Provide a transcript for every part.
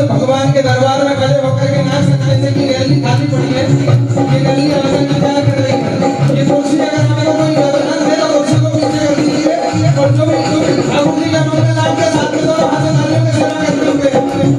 भगवान के दरबार में खड़े होकर के नाच सकते थे कि गैलरी खाली पड़ी है, ये गैलरी आगे क्या कर रही है। ये कुर्सी अगर हमारे कोई बदनाम है तो कुर्सी को पीछे कर दीजिए और जो भी ठाकुर जी का मंगल आपके साथ में दोनों हाथ तालियों के सेवा करते हुए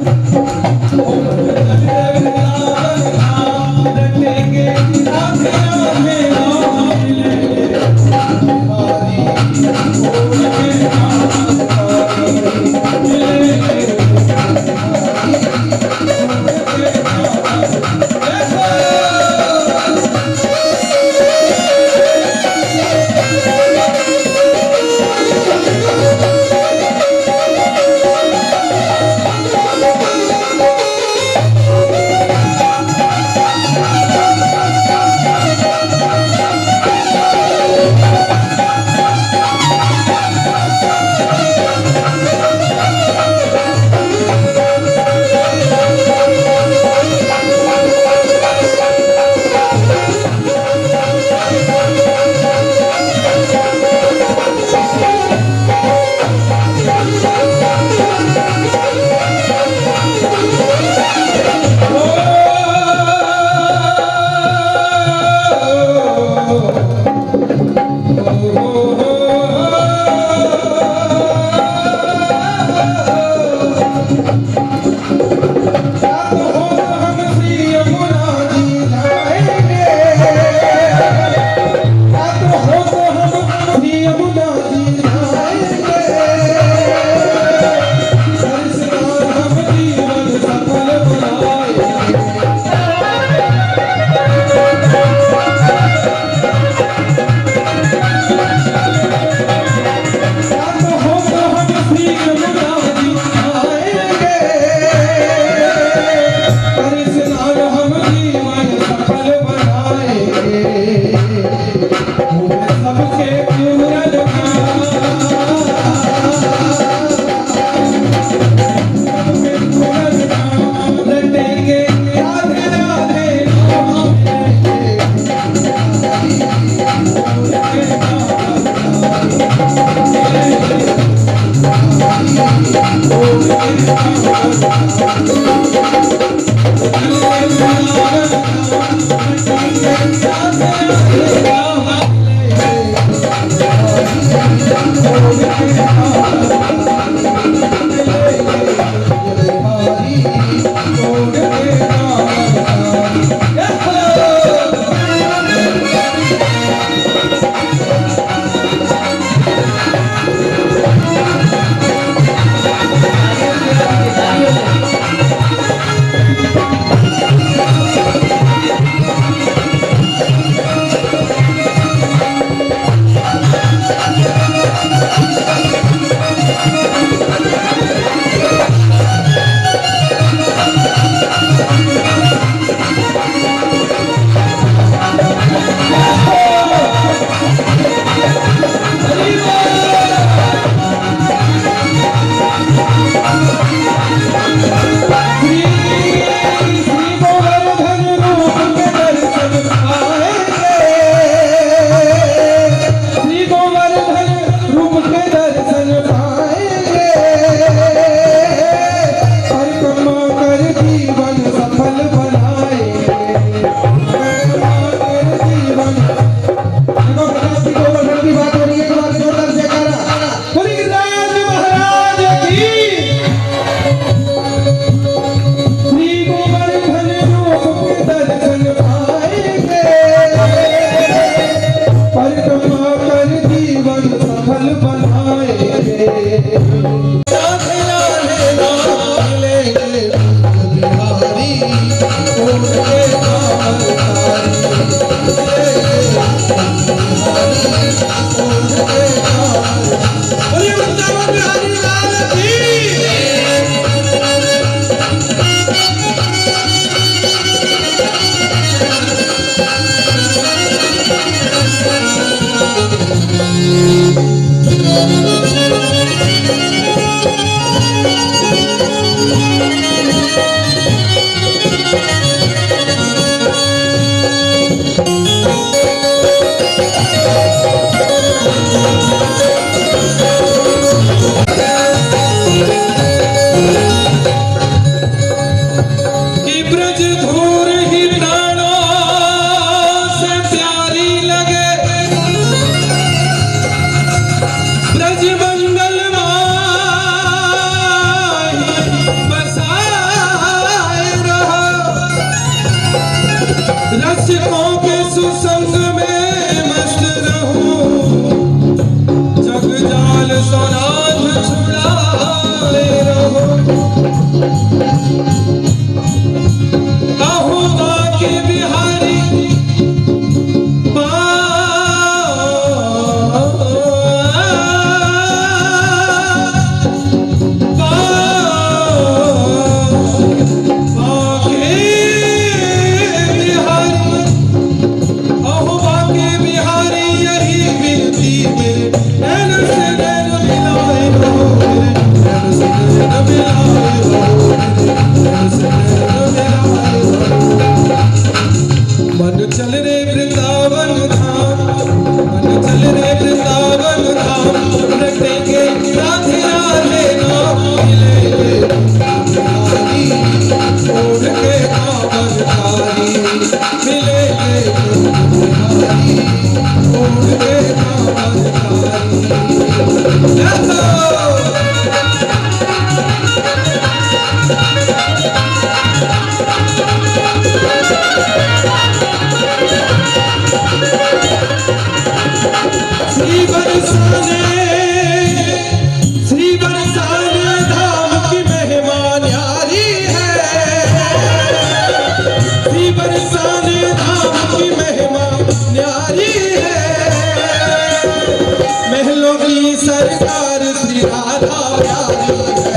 राधा प्यारी है,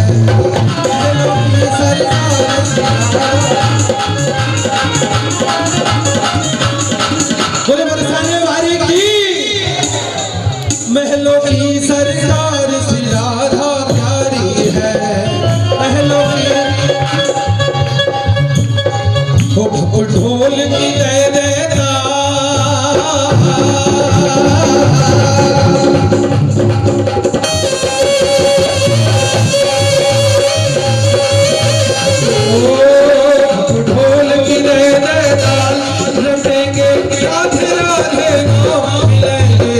महलों की सरकार श्री राधा। बोले बरसाने वारी की, महलों की सरकार श्री राधा प्यारी है, महलों की ढोल की दे देता ढोल की दे देता रटेंगे राधे राधे को मिलेंगे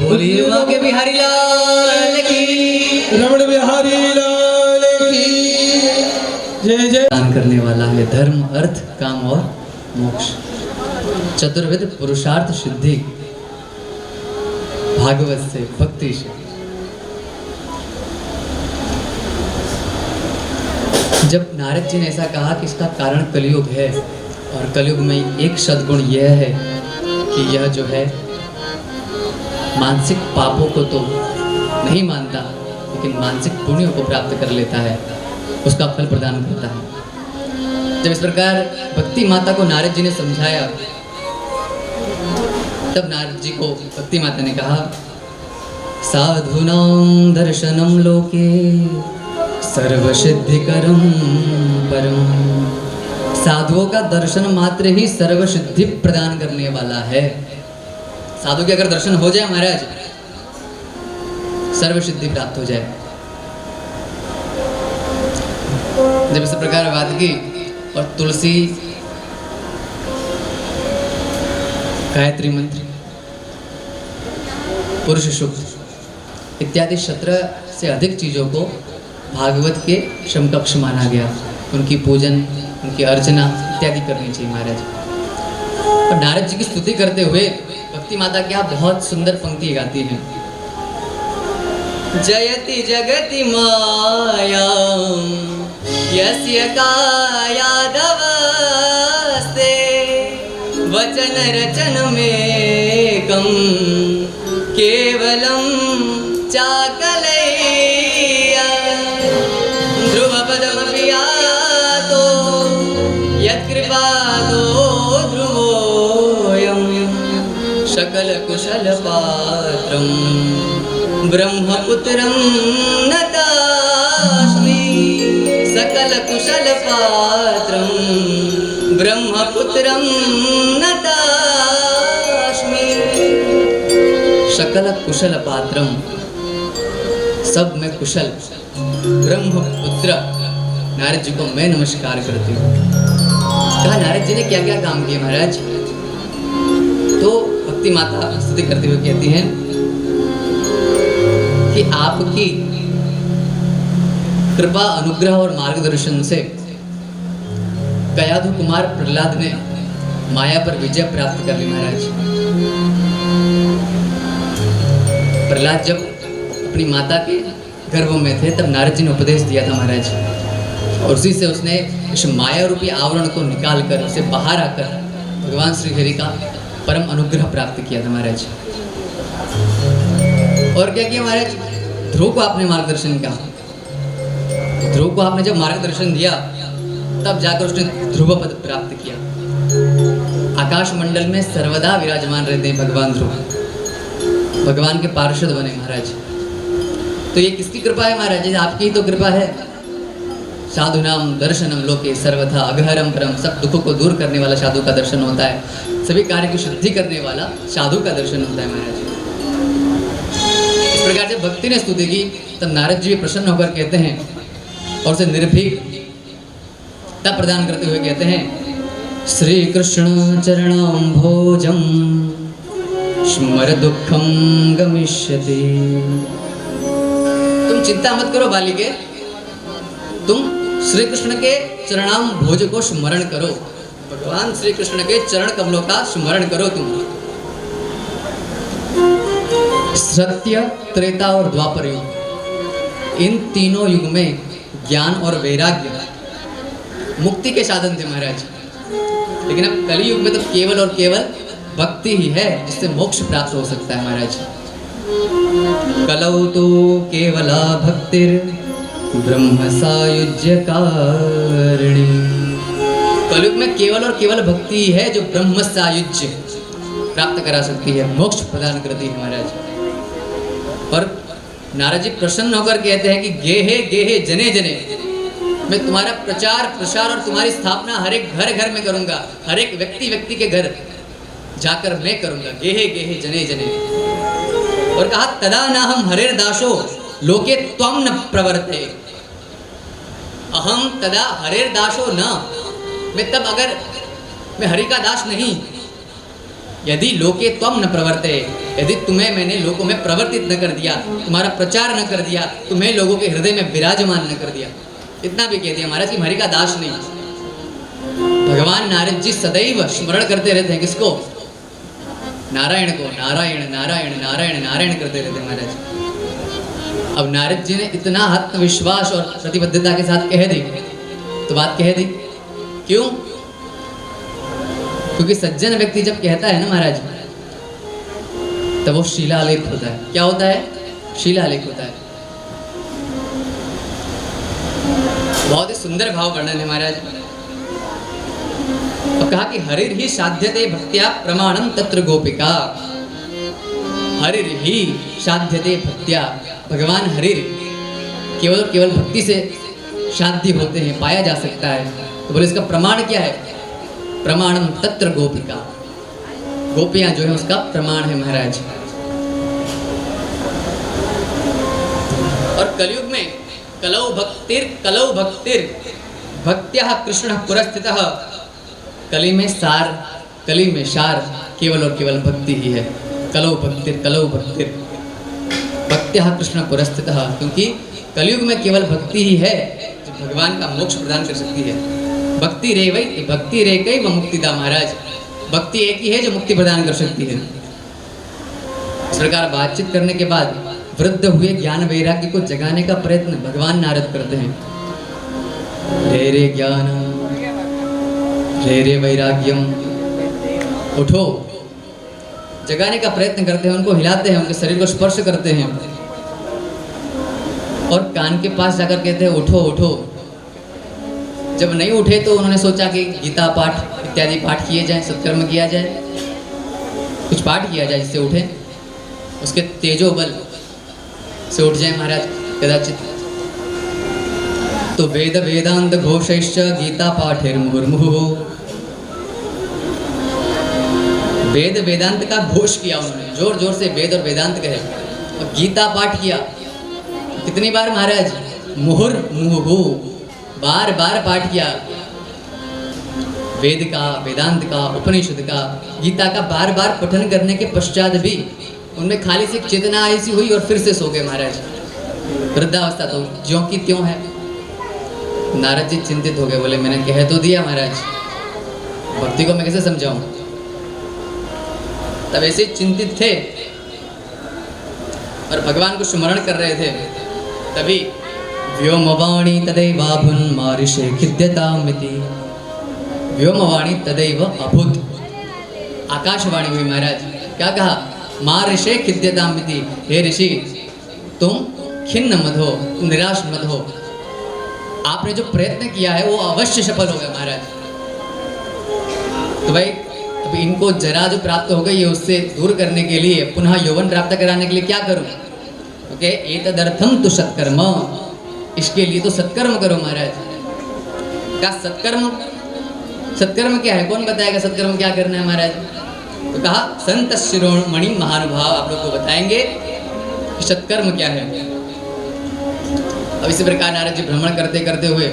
बोलिए बांके बिहारी लाल की, रमण बिहारी लाल की जय जय। दान करने वाला है धर्म अर्थ काम और मोक्ष, चतुर्विध पुरुषार्थ सिद्धि, भागवत से भक्ति से। जब नारद जी ने ऐसा कहा कि इसका कारण कलयुग है, और कलयुग में एक सद्गुण यह है कि यह जो है मानसिक पापों को तो नहीं मानता, लेकिन मानसिक पुण्यों को प्राप्त कर लेता है, उसका फल प्रदान करता है। जब इस प्रकार भक्ति माता को नारद जी ने समझाया, तब नारद जी को भक्ति माता ने कहा, साधूनां दर्शनम लोके सर्वसिद्धिकरम परम। साधुओं का दर्शन मात्र ही सर्व सिद्धि प्रदान करने वाला है। साधु के अगर दर्शन हो जाए महाराज, सर्व सिद्धि प्राप्त हो जाए। जब इस प्रकार बात की, और तुलसी, गायत्री मंत्र, पुरुष सूक्त इत्यादि 17 से अधिक चीजों को भागवत के समकक्ष माना गया। उनकी पूजन, उनकी अर्चना इत्यादि करनी चाहिए महाराज। और नारद जी की स्तुति करते हुए भक्ति माता क्या बहुत सुंदर पंक्ति गाती हैं। जयति जगति माया यस्य कायादवस्ते वचन रचन में कम केवलम चाकलैया ध्रुवपदमपि यातो यत्कृपादो ध्रुवोऽयं सकलकुशलपात्रं ब्रह्मपुत्रं नतास्मि। सकलकुशलपात्रं ब्रह्मपुत्रं नतास्मि। सकल कुशल पात्रम, सब में कुशल, ब्रह्मपुत्र नारद जी को मैं नमस्कार करती हूँ। कहा नारद जी ने क्या क्या काम किए महाराज। तो भक्ति माता स्तुति करते हुए कहती हैं कि आपकी कृपा, अनुग्रह और मार्गदर्शन से कयाधु कुमार प्रहलाद ने माया पर विजय प्राप्त कर ली महाराज। प्रहलाद जब अपनी माता के गर्भ में थे, तब नारद जी ने उपदेश दिया था महाराज, और उसी से उसने इस माया रूपी आवरण को निकाल कर, उसे बाहर आकर भगवान श्री हरि का परम अनुग्रह प्राप्त किया था महाराज। और क्या किया महाराज, ध्रुव को आपने मार्गदर्शन किया। ध्रुव को आपने जब मार्गदर्शन दिया, तब जाकर उसने ध्रुव पद प्राप्त किया। आकाश मंडल में सर्वदा विराजमान रहते हैं भगवान ध्रुव, भगवान के पार्षद बने महाराज। तो ये किसकी कृपा है महाराज, आपकी ही तो कृपा है। साधुनाम दर्शनम लोके सर्वथा अघहरम परम, सब दुखों को दूर करने वाला साधु का दर्शन होता है, सभी कार्य की शुद्धि करने वाला साधु का दर्शन होता है महाराज। इस प्रकार से भक्ति ने स्तुति की, तब नारद जी प्रसन्न होकर कहते हैं, और उसे निर्भीकता प्रदान करते हुए कहते हैं, श्री कृष्ण चरणाम्भोजम स्मर दुखम गमिष्यति। तुम चिंता मत करो बालिके, तुम श्री कृष्ण के चरणाम भोज को स्मरण करो, भगवान श्री कृष्ण के चरण कमलों का स्मरण करो तुम। सत्य, त्रेता और द्वापर युग, इन तीनों युग में ज्ञान और वैराग्य मुक्ति के साधन थे महाराज। लेकिन अब कली युग में तो केवल और केवल भक्ति ही है जिससे मोक्ष प्राप्त हो सकता है महाराज। कलौ तो केवला भक्तिर ब्रह्म सायुज्य कारिणी। कलयुग में केवल और केवल भक्ति ही है जो ब्रह्म सायुज्य प्राप्त करा सकती है, मोक्ष प्रदान करती है महाराज। और नारद जी प्रसन्न होकर कहते हैं कि गेहे गेहे जने जने, मैं तुम्हारा प्रचार प्रसार और तुम्हारी स्थापना हर एक घर घर में करूंगा, हर एक व्यक्ति व्यक्ति के घर जाकर मैं करूंगा। गेहे गेहे जने जने। और कहा तदा ना हम हरेर दासो लोके त्वम न प्रवर्ते। अहम तदा हरेर दासो न, मैं तब अगर मैं हरि का दास नहीं, यदि लोके त्वम न प्रवर्ते, यदि तुम्हें मैंने लोगों में प्रवर्तित न कर दिया, तुम्हारा प्रचार न कर दिया, तुम्हें लोगों के हृदय में विराजमान न कर दिया, इतना भी कह दिया महाराज कि हरि का दास नहीं। भगवान नारद जी सदैव स्मरण करते रहते हैं किसको? नारायण को। नारायण नारायण नारायण नारायण करते रहते हैं महाराज। अब नारद जी ने इतना आत्मविश्वास और प्रतिबद्धता के साथ कह दी तो बात कह दी। क्यों? क्योंकि सज्जन व्यक्ति जब कहता है ना महाराज, तब वो शिलालेख होता है। क्या होता है? शिलालेख होता है। बहुत ही सुंदर भाव वर्णन है महाराज। अब कहा कि हरिर ही साध्यते भक्त्या प्रमाणम तत्र गोपिका। हरिर ही साध्यते भक्त्या, भगवान हरिर केवल केवल भक्ति से साध्य होते हैं, पाया जा सकता है। तो बोले इसका प्रमाण क्या है? प्रमाणम तत्र गोपिका, गोपियां जो है उसका प्रमाण है महाराज। और कलयुग में कलौ भक्तिर भक्त्या कृष्ण पुरस्थितः, कली में सार केवल और केवल भक्ति ही है। कलौ भक्तिर भक्त्या कृष्ण पुरस्थितः, क्योंकि कलयुग में केवल भक्ति ही है जो भगवान का मोक्ष प्रदान कर सकती है। भक्ति रे कई व मुक्तिदा महाराज, भक्ति एक ही है जो मुक्ति प्रदान कर सकती है। इस प्रकार बातचीत करने के बाद वृद्ध हुए ज्ञान वैराग्य को जगाने का प्रयत्न भगवान नारद करते हैं। रे रे ज्ञान रे रे वैराग्यम, उठो, जगाने का प्रयत्न करते हैं, उनको हिलाते हैं, उनके शरीर को स्पर्श करते हैं और कान के पास जाकर कहते हैं उठो उठो। जब नहीं उठे तो उन्होंने सोचा कि गीता पाठ इत्यादि पाठ किए जाएं, सत्कर्म किया जाए, कुछ पाठ किया जाए जिससे उठे, उसके तेजोबल से उठ जाए महाराज कदाचित। तो वेद वेदांत घोषैश्च गीता पाठेर मुहुर्मुहुः, वेद वेदांत का घोष किया उन्होंने, जोर जोर से वेद और वेदांत कहे और गीता पाठ किया। कितनी बार महाराज? मुहुर्मुहुः, बार बार पाठ किया। वेद का, वेदांत का, उपनिषद का, गीता का बार बार पठन करने के पश्चात भी उनमें खाली से चेतना ऐसी हुई और फिर से सो गए महाराज। वृद्धावस्था तो ज्यों की त्यों है। नारद जी चिंतित हो गए, बोले मैंने कह तो दिया महाराज, भक्ति को मैं कैसे समझाऊं? तब ऐसे चिंतित थे और भगवान को स्मरण कर रहे थे। तभी व्योमवाणी तदैवाभुन मारिषे खिद्यतामिति, व्योमवाणी तदैव अभूत, आकाशवाणी हुई महाराज। क्या कहा? मारिषे खिद्यतामिति, हे ऋषि तुम खिन्न मत हो, तुम निराश मत हो, आपने जो प्रयत्न किया है वो अवश्य सफल होगा महाराज। तो भाई अब इनको जरा जो प्राप्त हो गई है उससे दूर करने के लिए, पुनः यौवन प्राप्त कराने के लिए क्या करूं? ओके, एतदर्थम तो सत्कर्म, इसके लिए तो सत्कर्म करो महाराज। क्या सत्कर्म? सत्कर्म क्या है? कौन बताएगा सत्कर्म क्या करना है महाराज? तो कहा संत शिरोमणि महानुभाव आप लोग को बताएंगे कि सत्कर्म क्या है। अब इसी प्रकार नारद जी भ्रमण करते करते हुए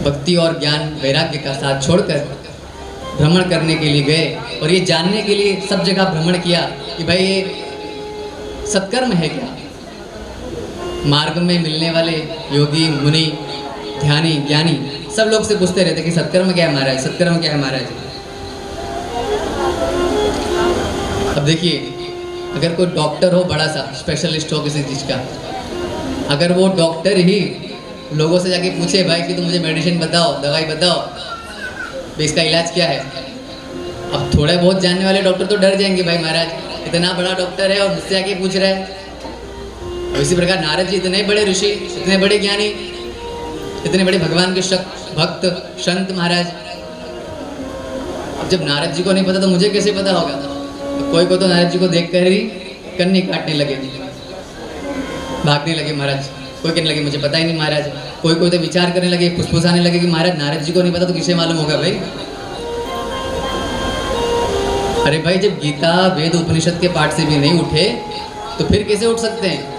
भक्ति और ज्ञान वैराग्य का साथ छोड़कर भ्रमण करने के लिए गए और ये जानने के लिए सब जगह भ्रमण किया कि भाई ये सत्कर्म है क्या। मार्ग में मिलने वाले योगी मुनि ध्यानी ज्ञानी सब लोग से पूछते रहते कि सत्कर्म क्या है महाराज, सत्कर्म क्या है महाराज। अब देखिए, अगर कोई डॉक्टर हो, बड़ा सा स्पेशलिस्ट हो किसी चीज़ का, अगर वो डॉक्टर ही लोगों से जाके पूछे भाई कि तुम मुझे मेडिसिन बताओ, दवाई बताओ, तो इसका इलाज क्या है, अब थोड़े बहुत जानने वाले डॉक्टर तो डर जाएंगे, भाई महाराज इतना बड़ा डॉक्टर है और मुझसे आके पूछ रहा है। और इसी प्रकार नारद जी इतने बड़े ऋषि, इतने बड़े ज्ञानी, इतने बड़े भगवान के भक्त संत महाराज, अब जब नारद जी को नहीं पता तो मुझे कैसे पता होगा। तो कोई को तो नारद जी को देख कर ही कन्नी काटने लगे, भागने लगे महाराज। कोई कहने लगे मुझे पता ही नहीं महाराज। कोई कोई तो विचार करने लगे, फुसफुसाने लगे कि महाराज नारद जी को नहीं पता तो किसे मालूम होगा भाई। अरे भाई, जब गीता वेद उपनिषद के पाठ से भी नहीं उठे तो फिर कैसे उठ सकते हैं।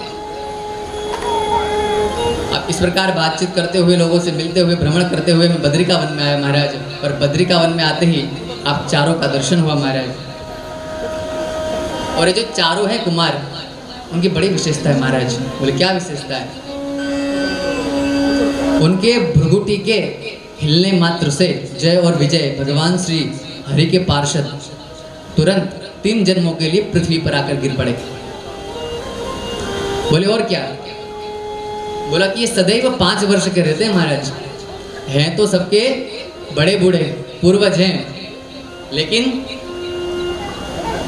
अब इस प्रकार बातचीत करते हुए, लोगों से मिलते हुए, भ्रमण करते हुए मैं बद्रिका वन में आया महाराज। और बद्रिका वन में आते ही आप चारों का दर्शन हुआ महाराज। और ये जो चारों हैं कुमार, उनकी बड़ी विशेषता है महाराज। बोले क्या विशेषता है? उनके भृगुटी के हिलने मात्र से जय और विजय भगवान श्री हरि के पार्षद तुरंत 3 जन्मों के लिए पृथ्वी पर आकर गिर पड़े। बोले और क्या? बोला कि ये सदैव 5 वर्ष के रहते हैं महाराज। हैं तो सबके बड़े बूढ़े पूर्वज हैं, लेकिन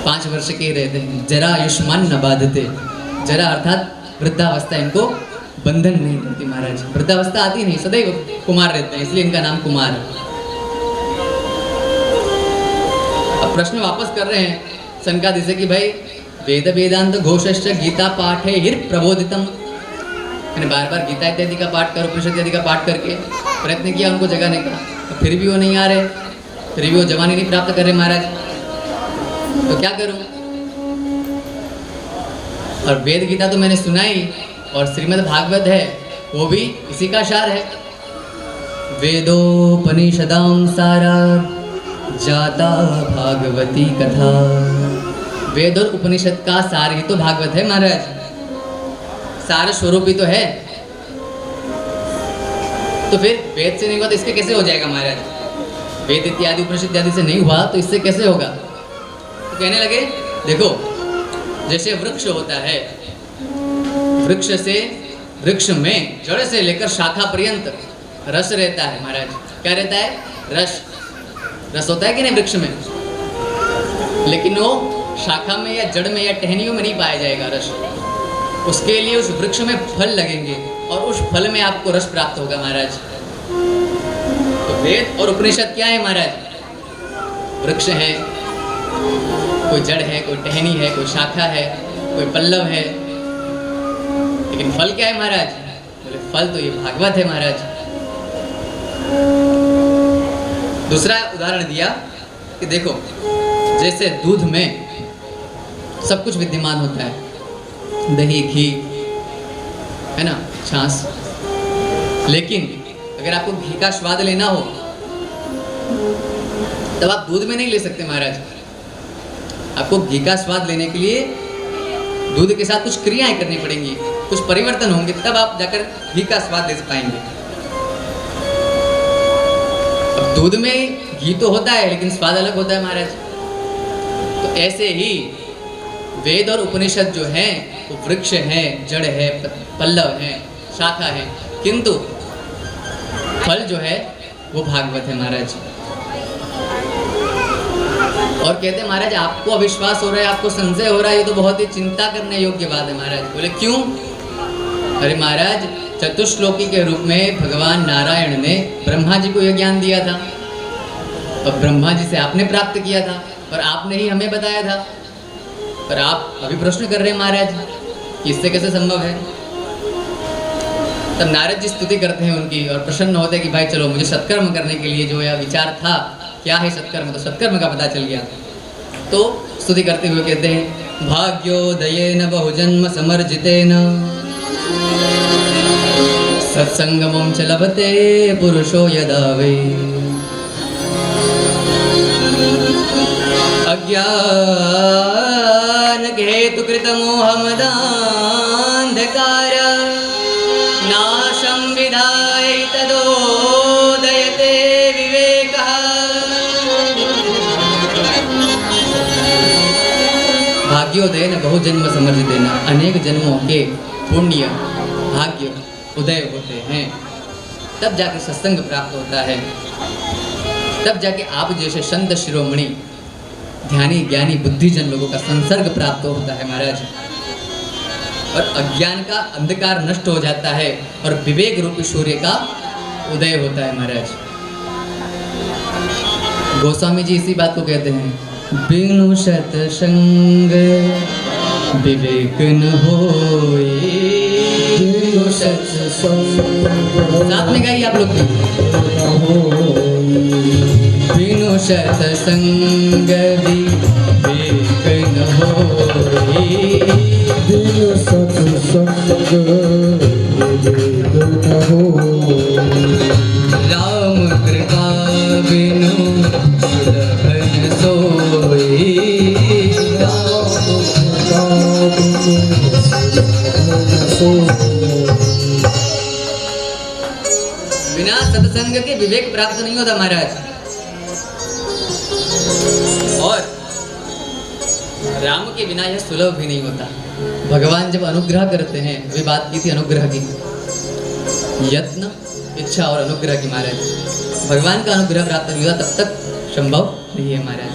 5 वर्ष के ही रहते हैं। जरा आयुष्मान न बाधते, जरा अर्थात वृद्धावस्था इनको बंधन नहीं देती महाराज। वृद्धावस्था आती नहीं, सदैव कुमार रहते हैं, इसलिए इनका नाम कुमार है। अब प्रश्न वापस कर रहे हैं सनकादि से कि भाई वेद वेदांत घोषश्च गीता पाठ है हिर प्रबोधितम। मैंने बार बार गीता इत्यादि का पाठ कर, उपनिषद इत्यादि का पाठ करके प्रयत्न किया उनको जगाने का, तो फिर भी वो नहीं आ रहे, फिर भी वो जवानी नहीं प्राप्त कर रहे महाराज। तो क्या करूं? और वेद गीता तो मैंने सुनाई, और श्रीमद् भागवत है वो भी इसी का सार है। वेदोपनिषदां सारा जाता भागवती कथा। वेद और उपनिषद का सार ही तो भागवत है महाराज, सार स्वरूप ही तो है। तो फिर वेद से नहीं हुआ तो इसके कैसे हो जाएगा महाराज? वेद इत्यादि उपनिषद इत्यादि से नहीं हुआ तो इससे कैसे होगा? तो कहने लगे देखो, जैसे वृक्ष होता है, वृक्ष से, वृक्ष में जड़ से लेकर शाखा पर्यंत रस रहता है महाराज। क्या रहता है? रस। रस होता है कि नहीं वृक्ष में? लेकिन वो शाखा में या जड़ में या टहनियों में नहीं पाया जाएगा रस। उसके लिए उस वृक्ष में फल लगेंगे और उस फल में आपको रस प्राप्त होगा महाराज। तो वेद और उपनिषद क्या है महाराज? वृक्ष है, कोई जड़ है, कोई टहनी है, कोई शाखा है, कोई पल्लव है, लेकिन फल क्या है महाराज? बोले फल तो ये भागवत है महाराज। दूसरा उदाहरण दिया कि देखो, जैसे दूध में सब कुछ विद्यमान होता है, दही, घी, है ना, छाछ, लेकिन अगर आपको घी का स्वाद लेना हो तब आप दूध में नहीं ले सकते महाराज। आपको घी का स्वाद लेने के लिए दूध के साथ कुछ क्रियाएं करनी पड़ेंगी, कुछ परिवर्तन होंगे, तब आप जाकर घी का स्वाद ले पाएंगे। अब दूध में घी तो होता है लेकिन स्वाद अलग होता है महाराज। तो ऐसे ही वेद और उपनिषद जो हैं वो वृक्ष हैं, जड़ है, पल्लव है, शाखा है, किंतु फल जो है वो भागवत है महाराज। और कहते हैं महाराज आपको अविश्वास हो रहा है, आपको संशय हो रहा है, ये तो बहुत ही चिंता करने योग्य बात है महाराज। बोले क्यों? अरे महाराज, चतुश्लोकी के रूप में भगवान नारायण ने ब्रह्मा जी को यह ज्ञान दिया था, और ब्रह्मा जी से आपने प्राप्त किया था और आपने ही हमें बताया था। पर आप अभी प्रश्न कर रहे हैं महाराज कि इससे कैसे संभव है? तब नारद जी स्तुति करते हैं उनकी और प्रसन्न होते हैं कि भाई चलो, मुझे सत्कर्म करने के लिए जो यह विचार था, क्या है सत्कर्म, तो सत्कर्म का पता चल गया। तो स्तुति करते हुए कहते हैं भाग्योदयेन बहुजन्म समर्जितेन सत्संगमं च लभते पुरुषो यदा वै अज्ञान हेतु कृत मोहमदान्धकार नाशं विधाय तदोदय भाग्योदय न बहु जन्म समर्ज देना, अनेक जन्मों के पुण्य भाग्य उदय होते हैं, तब जाके सत्संग प्राप्त होता है, तब जाके आप जैसे संत शिरोमणि ध्यानी ज्ञानी बुद्धिजन लोगों का संसर्ग प्राप्त होता है महाराज, और अज्ञान का अंधकार नष्ट हो जाता है और विवेक रूपी सूर्य का उदय होता है महाराज। गोस्वामी जी इसी बात को कहते हैं, बिनु सत्संग विवेक न होए, बिनु सत्संग, साथ में गाइए आप लोग भी, बिनु सत्संग विवेक न होए, बिनु सत्संग विवेक न होए, राम कृपा बिनु सुलभ न सोए, राम कृपा बिनु सुलभ न सोए। बिना सत्संग के विवेक प्राप्त नहीं होता महाराज। और राम के बिना यह सुलभ भी नहीं होता। भगवान जब अनुग्रह करते हैं, वे बात की थी अनुग्रह की, यत्न इच्छा और अनुग्रह की महाराज, भगवान का अनुग्रह प्राप्त नहीं हुआ तब तक संभव नहीं है महाराज।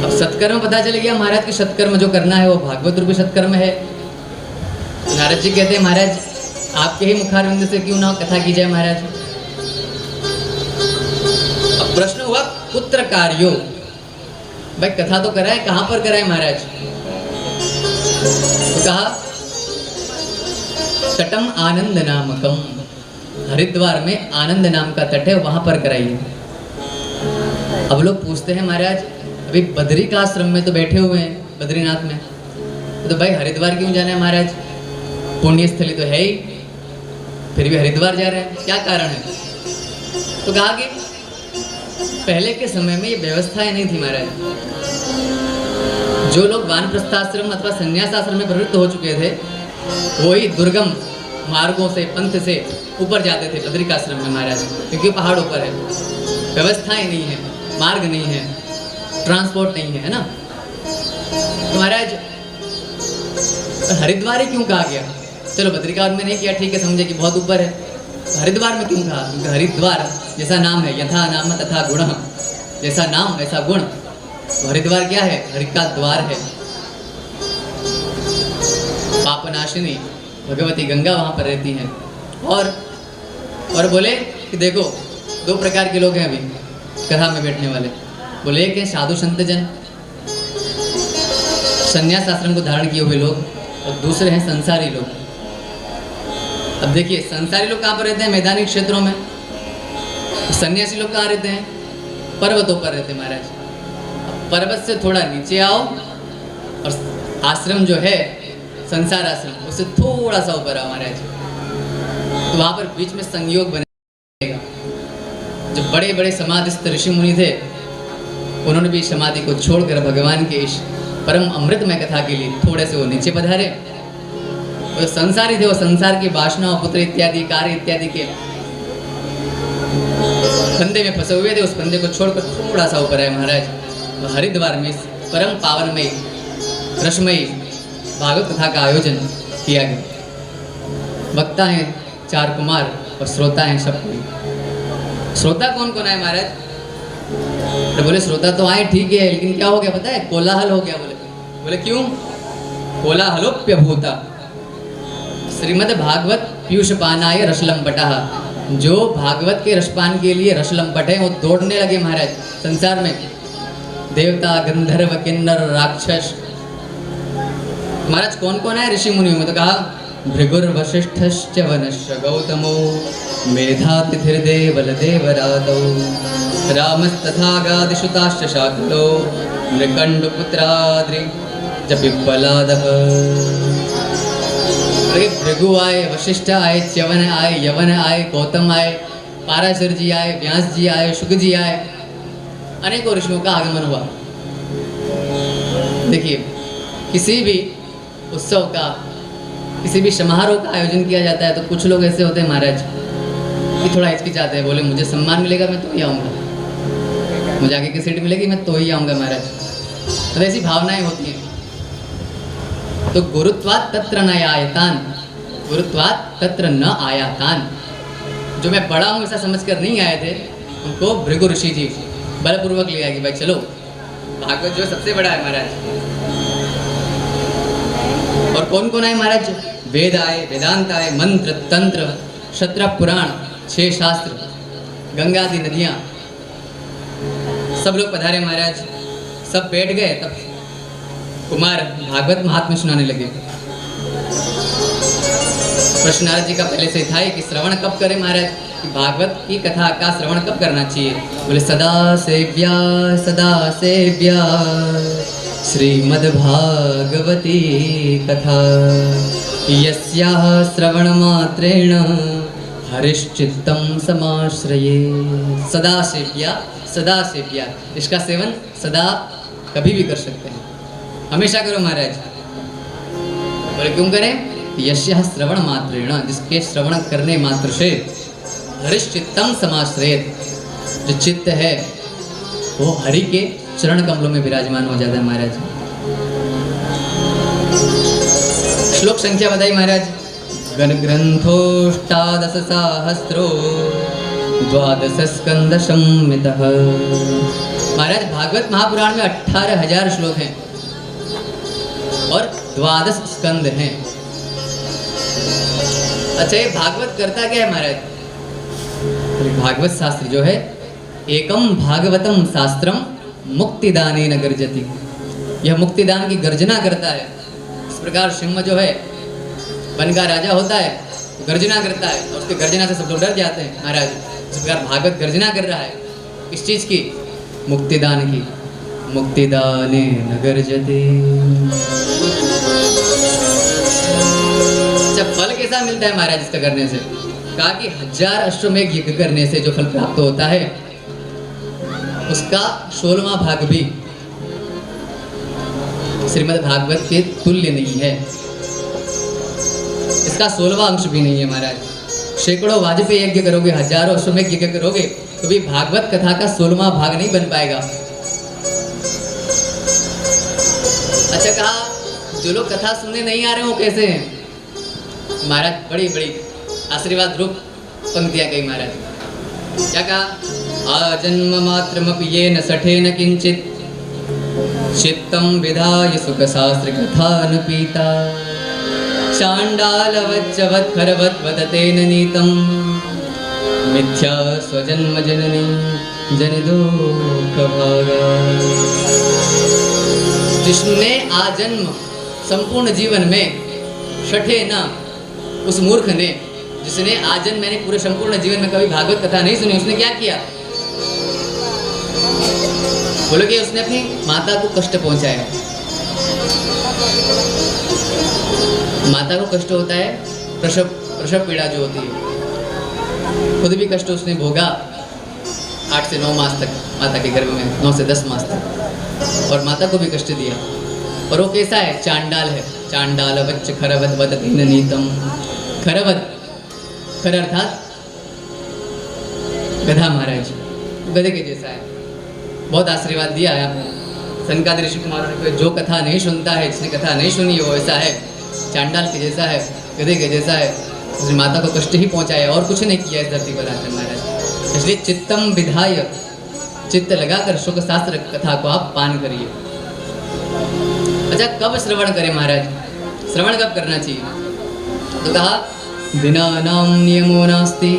अब सत्कर्म पता चल गया महाराज कि सत्कर्म जो करना है वो भागवत रूपी सत्कर्म है। नारद जी कहते हैं महाराज आपके ही मुखारविंद से क्यों ना कथा की जाए महाराज। अब प्रश्न हुआ पुत्र कार्यो, भाई कथा तो कराए, कहां पर कराए महाराज। तो कहा तटम आनंद नामकम, हरिद्वार में आनंद नाम का तट है, वहां पर कराइए। अब लोग पूछते हैं महाराज अभी बद्री का आश्रम में तो बैठे हुए हैं, बद्रीनाथ में, तो भाई हरिद्वार क्यों जाना है महाराज, पुण्य स्थली तो है ही, फिर भी हरिद्वार जा रहे हैं, क्या कारण है। तो कहा कि पहले के समय में ये व्यवस्थाएं नहीं थी महाराज। जो लोग वानप्रस्थाश्रम अथवा संन्यासाश्रम में प्रवृत्त हो चुके थे वही दुर्गम मार्गों से पंथ से ऊपर जाते थे बद्रिकाश्रम में महाराज, क्योंकि पहाड़ ऊपर है, व्यवस्थाएं नहीं है, मार्ग नहीं है, ट्रांसपोर्ट नहीं है, है ना। तो महाराज हरिद्वार ही क्यों कहा गया, चलो बद्रिका में नहीं किया ठीक है, समझे कि बहुत ऊपर है, हरिद्वार में क्यों कहा, क्योंकि हरिद्वार जैसा नाम है, यथा नाम तथा गुण, जैसा नाम वैसा गुण। तो हरिद्वार क्या है, हरि का द्वार है, पापनाशिनी भगवती गंगा वहां पर रहती हैं। और बोले कि देखो दो प्रकार के लोग हैं अभी कथा में बैठने वाले, बोले एक है साधु संत जन, संन्यास आश्रम को धारण किए हुए लोग, और दूसरे हैं संसारी लोग। अब देखिए संसारी लोग कहाँ पर रहते हैं, मैदानी क्षेत्रों में, सन्यासी लोग कहाँ रहते हैं, पर्वतों पर रहते हैं महाराज। पर्वत से थोड़ा नीचे आओ और आश्रम जो है संसार आश्रम उससे थोड़ा सा ऊपर आओ महाराज, तो वहाँ पर बीच में संयोग बनेगा। जो बड़े बड़े समाधिस्थ ऋषि मुनि थे उन्होंने भी समाधि को छोड़कर भगवान के इस परम अमृतमय कथा के लिए थोड़े से वो नीचे पधारे। वो संसारी थे, वो संसार की वासना पुत्र इत्यादि कार्य इत्यादि के फंदे में फंसे हुए थे, उस फंदे को छोड़कर थोड़ा सा ऊपर आए महाराज। तो हरिद्वार में परम पावनमय रसमयी भागवत कथा का आयोजन किया गया। वक्ता हैं 4 कुमार और श्रोता हैं सब कोई। श्रोता कौन कौन आए महाराज, तो बोले श्रोता तो आए ठीक है, लेकिन क्या हो गया पता है, कोलाहल हो गया। बोले क्यों, कोलाहलोप्य भूता श्रीमद् भागवत पीयूष पानाय रसलंपटा, जो भागवत के रसपान के लिए रसलंपट है वो दौड़ने लगे महाराज संसार में, देवता गंधर्व किन्नर राक्षस। महाराज कौन कौन है ऋषि मुनियों में, तो कहा भृगुर्वशिष्ठश्च वनश्च गौतमो मेधातिथिर्देवलदेवरादौ रामस्तथागादिसुताश्च शाकलो मृकण्डपुत्राद्रि च पिप्पलादः। भृगु आए, वशिष्ठ आए, च्यवन आए, यवन आए, गौतम आए, पाराशर जी आए, व्यास जी आए, शुक जी आए, अनेकों ऋषियों का आगमन हुआ। देखिए किसी भी उत्सव का, किसी भी समारोह का आयोजन किया जाता है तो कुछ लोग ऐसे होते हैं महाराज कि थोड़ा हिचकिचाते हैं, बोले मुझे सम्मान मिलेगा मैं तो ही आऊँगा, मुझे आगे की सीट मिलेगी मैं तो ही आऊँगा महाराज, तो ऐसी भावनाएं होती हैं। तो गुरुत्वात् तत्र न आयतान, गुरुत्वात् तत्र न आयातान, जो मैं बड़ा हूँ ऐसा समझकर नहीं आए थे, उनको भृगु ऋषि जी बलपूर्वक ले आए कि भाई चलो, भागवत जो सबसे बड़ा है महाराज। और कौन कौन आए महाराज? वेद आए, वेदांत आए, मंत्र, तंत्र, क्षत्र, पुराण, 6 शास्त्र, गंगा आदि नदियाँ, सब लोग पधारे महाराज। सब बैठ गए, तब कुमार भागवत महात्म्य सुनाने लगे। प्रश्न नारद जी का पहले से था कि श्रवण कब करें महाराज, कि भागवत की कथा का श्रवण कब करना चाहिए? बोले सदा सेव्या श्रीमद्भागवती कथा, यस्याः श्रवणमात्रेण हरिश्चित्तं समाश्रये। सदा सेव्या, इसका सेवन सदा कभी भी कर सकते हैं, हमेशा करो महाराज। बोले क्यों करें? यस्याः श्रवण मात्रेण, जिसके श्रवण करने मात्र से हरिश्चित्तं समाश्रयेत, जो चित्त है वो हरि के चरण कमलों में विराजमान हो जाता है महाराज। श्लोक संख्या बताई महाराज। गण ग्रंथोष्टादश सहस्रो 12 स्कंद संमितः। महाराज भागवत महापुराण में 18,000 श्लोक हैं और 12 स्कंद हैं। अच्छा, ये भागवत करता क्या है महाराज? भागवत शास्त्र जो है, एकम भागवतम शास्त्रम मुक्तिदानेन गर्जति, यह मुक्तिदान की गर्जना करता है। इस प्रकार सिंह जो है, वन का राजा होता है, गर्जना करता है और उसके गर्जना से सब लोग डर जाते हैं महाराज। इस प्रकार भागवत गर्जना कर रहा है, इस चीज की, मुक्तिदान की। मुक्तिदानेन गर्जति। अच्छा, फल कैसा मिलता है महाराज इसका करने से? कहा कि 1000 अश्वमेध यज्ञ करने से जो फल प्राप्त होता है, उसका 16वां भाग भी श्रीमद् भागवत के तुल्य नहीं है, इसका 16वां अंश भी नहीं है महाराज। सैकड़ों वाजपेयी यज्ञ करोगे, हजारों अश्वमेध यज्ञ करोगे, तो भी भागवत कथा का 16वां भाग नहीं बन पाएगा। अच्छा, कहा जो लोग कथा सुनने नहीं आ रहे हो कैसे हैं महाराज? बड़ी बड़ी आशीर्वाद रूप पंक्तियां कही महाराज। क्या कहा? आजन्म मात्रमपि येन सठेन किंचित चित्तं विधाय सुख शास्त्र कथानुपीता, चांडालवच्चवत् खरवत् वदतेन नीतं, मिथ्या स्वजन्म जननी जनिदुःखभागा। जिसने आजन्म संपूर्ण जीवन में छठे न, उस मूर्ख ने, जिसने आजन्म मैंने पूरे संपूर्ण जीवन में कभी भागवत कथा नहीं सुनी, उसने क्या किया? बोलो कि उसने अपनी माता को कष्ट पहुंचाया। माता को कष्ट होता है, प्रसव पीड़ा जो होती है, खुद भी कष्ट उसने भोगा 8 से 9 मास तक माता के गर्भ में, 9 से 10 मास तक, और माता को भी कष्ट दिया। और वो कैसा है? चांडाल है। चांडाल वच्च खरवत वदतेन नीतम। खरवत, खर अर्थात गधा महाराज, गधे के जैसा है। बहुत आशीर्वाद दिया है आपने। सनकादिक ऋषि कुमारों ने, जो कथा नहीं सुनता है, जिसने कथा नहीं सुनी वो ऐसा है, चांडाल के जैसा है, गधे के जैसा है। उसने माता को कष्ट ही पहुंचाया और कुछ नहीं किया इस धरती पर आकर महाराज। इसलिए चित्तम विधाय, चित्त लगाकर सुख शास्त्र कथा को आप पान करिए। अच्छा, कब श्रवण करें महाराज? श्रवण कब करना चाहिए? तो कहा दिनानां नियमो नास्ति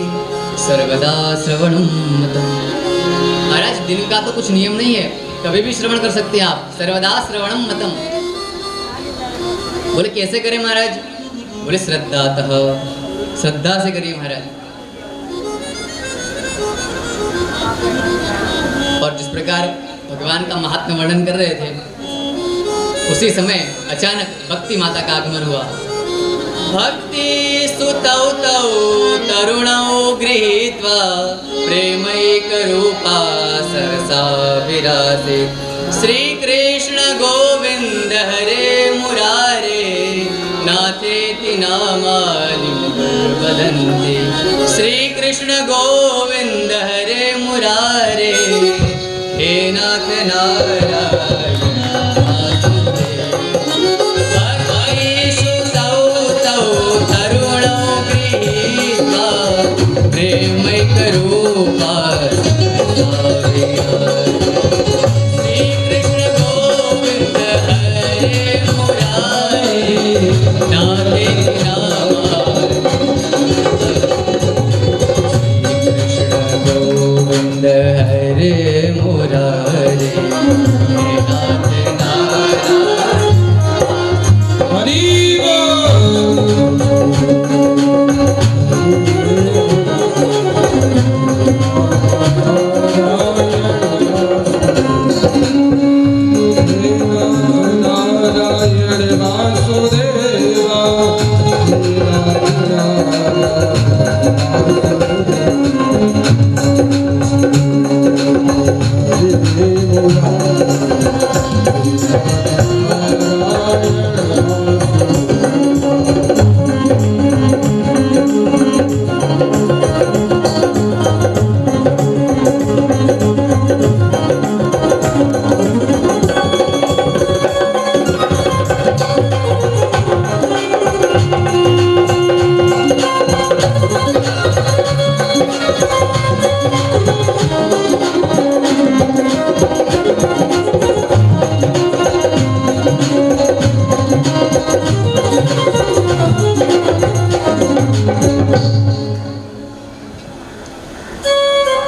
सर्वदा श्रवणं मतम्। महाराज, दिन का तो कुछ नियम नहीं है, कभी भी श्रवण कर सकते हैं आप। सर्वदा श्रवणं मतम्। बोले कैसे करें महाराज? बोले श्रद्धातः, श्रद्धा से करिए महाराज। और जिस प्रकार भगवान का महात्म्य वर्णन कर रहे थे, उसी समय अचानक भक्ति माता का आगमन हुआ। भक्ति सुतौ तौ तरुणौ गृहीत्वा प्रेमैक रूपा सरसा विराजित। श्री कृष्ण गोविंद हरे मुरारे नाथेति नामानि वदन्ति। श्री कृष्ण गोविंद हरे मुरारे हे नाथ नारायण करे वासुदेवा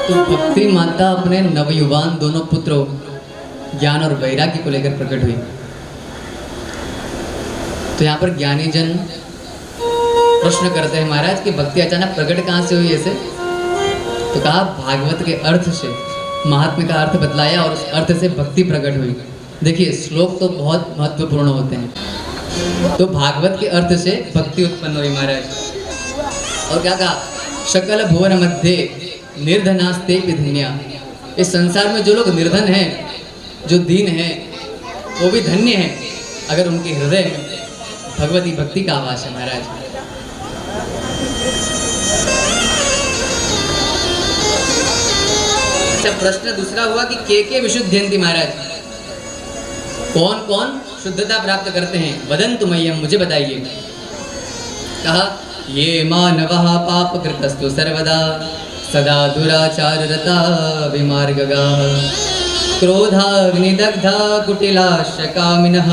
तो भक्ति माता अपने नवयुवान दोनों पुत्रों ज्ञान और वैराग्य को लेकर प्रकट हुई। तो यहाँ पर ज्ञानी जन प्रश्न करते हैं, महाराज की भक्ति अचानक प्रकट कहाँ से हुई ऐसे? तो कहा भागवत के अर्थ से, महात्म्य का अर्थ बतलाया और उस अर्थ से भक्ति प्रकट हुई। देखिए श्लोक तो बहुत महत्वपूर्ण होते हैं। तो भागवत के अर्थ से भक्ति उत्पन्न हुई महाराज। और क्या कहा? सकल भुवन मध्य निर्धनास्ते धन्या। इस संसार में जो लोग निर्धन हैं, जो दीन हैं, वो भी धन्य हैं अगर उनके हृदय में भगवती भक्ति का आवास है महाराज। अच्छा, प्रश्न दूसरा हुआ कि के विशुद्धयन्ति महाराज, कौन कौन शुद्धता प्राप्त करते हैं? वदन्तु मह्यम, मुझे बताइए। कहा ये मानवः पापकृतस्तु सर्वदा सदा दुराचाररता विमार्गगाः क्रोधाग्निदग्धा कुटिलाशकामिनः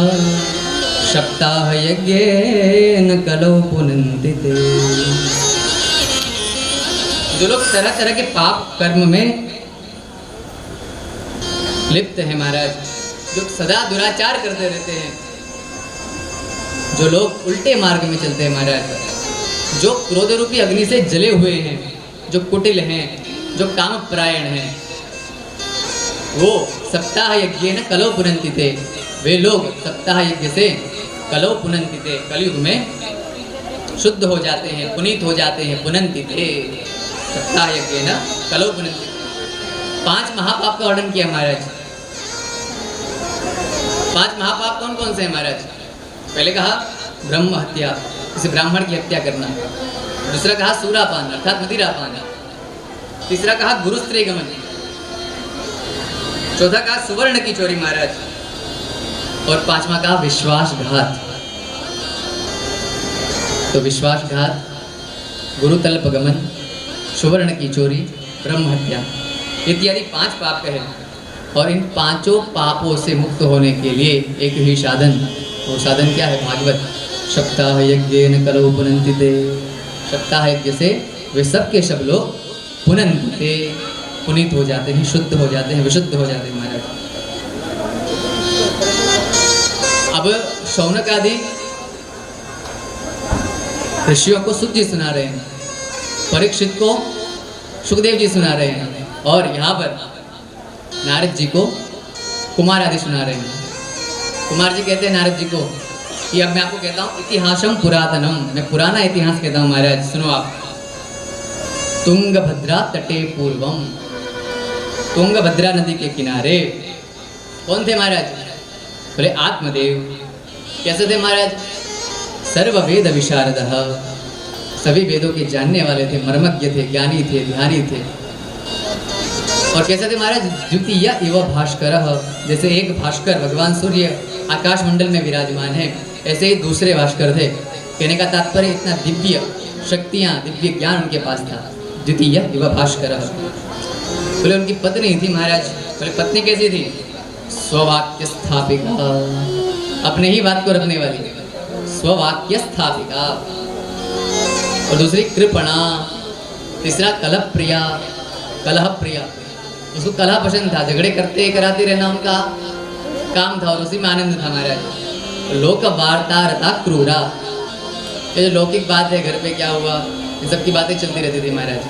सप्ताह यज्ञेन कलौ पुनन्ति ते। जो लोग तरह तरह के पाप कर्म में लिप्त हैं महाराज, जो सदा दुराचार करते रहते हैं, जो लोग उल्टे मार्ग में चलते हैं महाराज, जो क्रोध रूपी अग्नि से जले हुए हैं, जो कुटिल हैं, जो कामपरायण हैं, वो सप्ताह यज्ञ न कलौ पुनन्ति ते। वे लोग सप्ताह यज्ञ से कलौ पुनन्ति ते, कलयुग में शुद्ध हो जाते हैं, पुनीत हो जाते हैं। पुनन्ति ते, सप्ताह यज्ञ न कलौ पुनन्ति। 5 महापाप का वर्णन किया महाराज। 5 महापाप कौन कौन से हैं महाराज? पहले कहा ब्रह्म हत्या, किसी ब्राह्मण की हत्या करना। दूसरा कहा सूरापान अर्थात मदिरापान। तीसरा कहा गुरुस्त्री गमन। चौथा कहा सुवर्ण की चोरी महाराज। और 5वां कहा विश्वासघात। तो विश्वासघात, गुरुतल्प गमन, सुवर्ण की चोरी, ब्रह्म हत्या इत्यादि 5 पाप कहे। और इन 5 पापों से मुक्त होने के लिए एक ही साधन, वो साधन क्या है? भागवत। सप्ताह यज्ञेन कलौ पुनन्ति ते। सप्ताह यज्ञ से वे सब के सब लोग पुनन्ति ते, पुनीत हो जाते हैं, शुद्ध हो जाते हैं, विशुद्ध हो जाते हैं महाराज। अब शौनक आदि ऋषियों को सुख जी सुना रहे हैं, परीक्षित को सुखदेव जी सुना रहे हैं, और यहाँ पर नारद जी को कुमार आदि सुना रहे हैं। कुमार जी कहते हैं नारद जी को कि अब मैं आपको कहता हूँ इतिहासम पुरातनम, मैं पुराना इतिहास कहता हूँ महाराज, सुनो आप। तुंगभद्रा तटे पूर्वम, तुंगभद्रा नदी के किनारे कौन थे महाराज? बोले आत्मदेव। कैसे थे महाराज? सर्व वेद विशारदः, सभी वेदों के जानने वाले थे, मर्मज्ञ थे, ज्ञानी थे, ध्यानी थे। और कैसे थे महाराज? द्वितीय इव भास्कर, जैसे एक भास्कर भगवान सूर्य आकाश मंडल में विराजमान है, ऐसे ही दूसरे भास्कर थे। कहने का तात्पर्य इतना दिव्य शक्तियाँ, दिव्य ज्ञान उनके पास था। द्वितीय इव भास्कर। बोले उनकी पत्नी थी महाराज। बोले पत्नी कैसी थी? स्ववाक्य स्थापिका, अपने ही बात को रखने वाली, स्ववाक्य स्थापिका। और दूसरी कृपणा। तीसरा कलह प्रिया, कलह प्रिया, उसको कलह पसंद था, झगड़े करते कराते रहना उनका काम था और उसी में आनंद था महाराज। लोक वार्ता रता क्रूरा, ये जो लौकिक बात है, घर पे क्या हुआ, इन सब की बातें चलती रहती थी महाराज।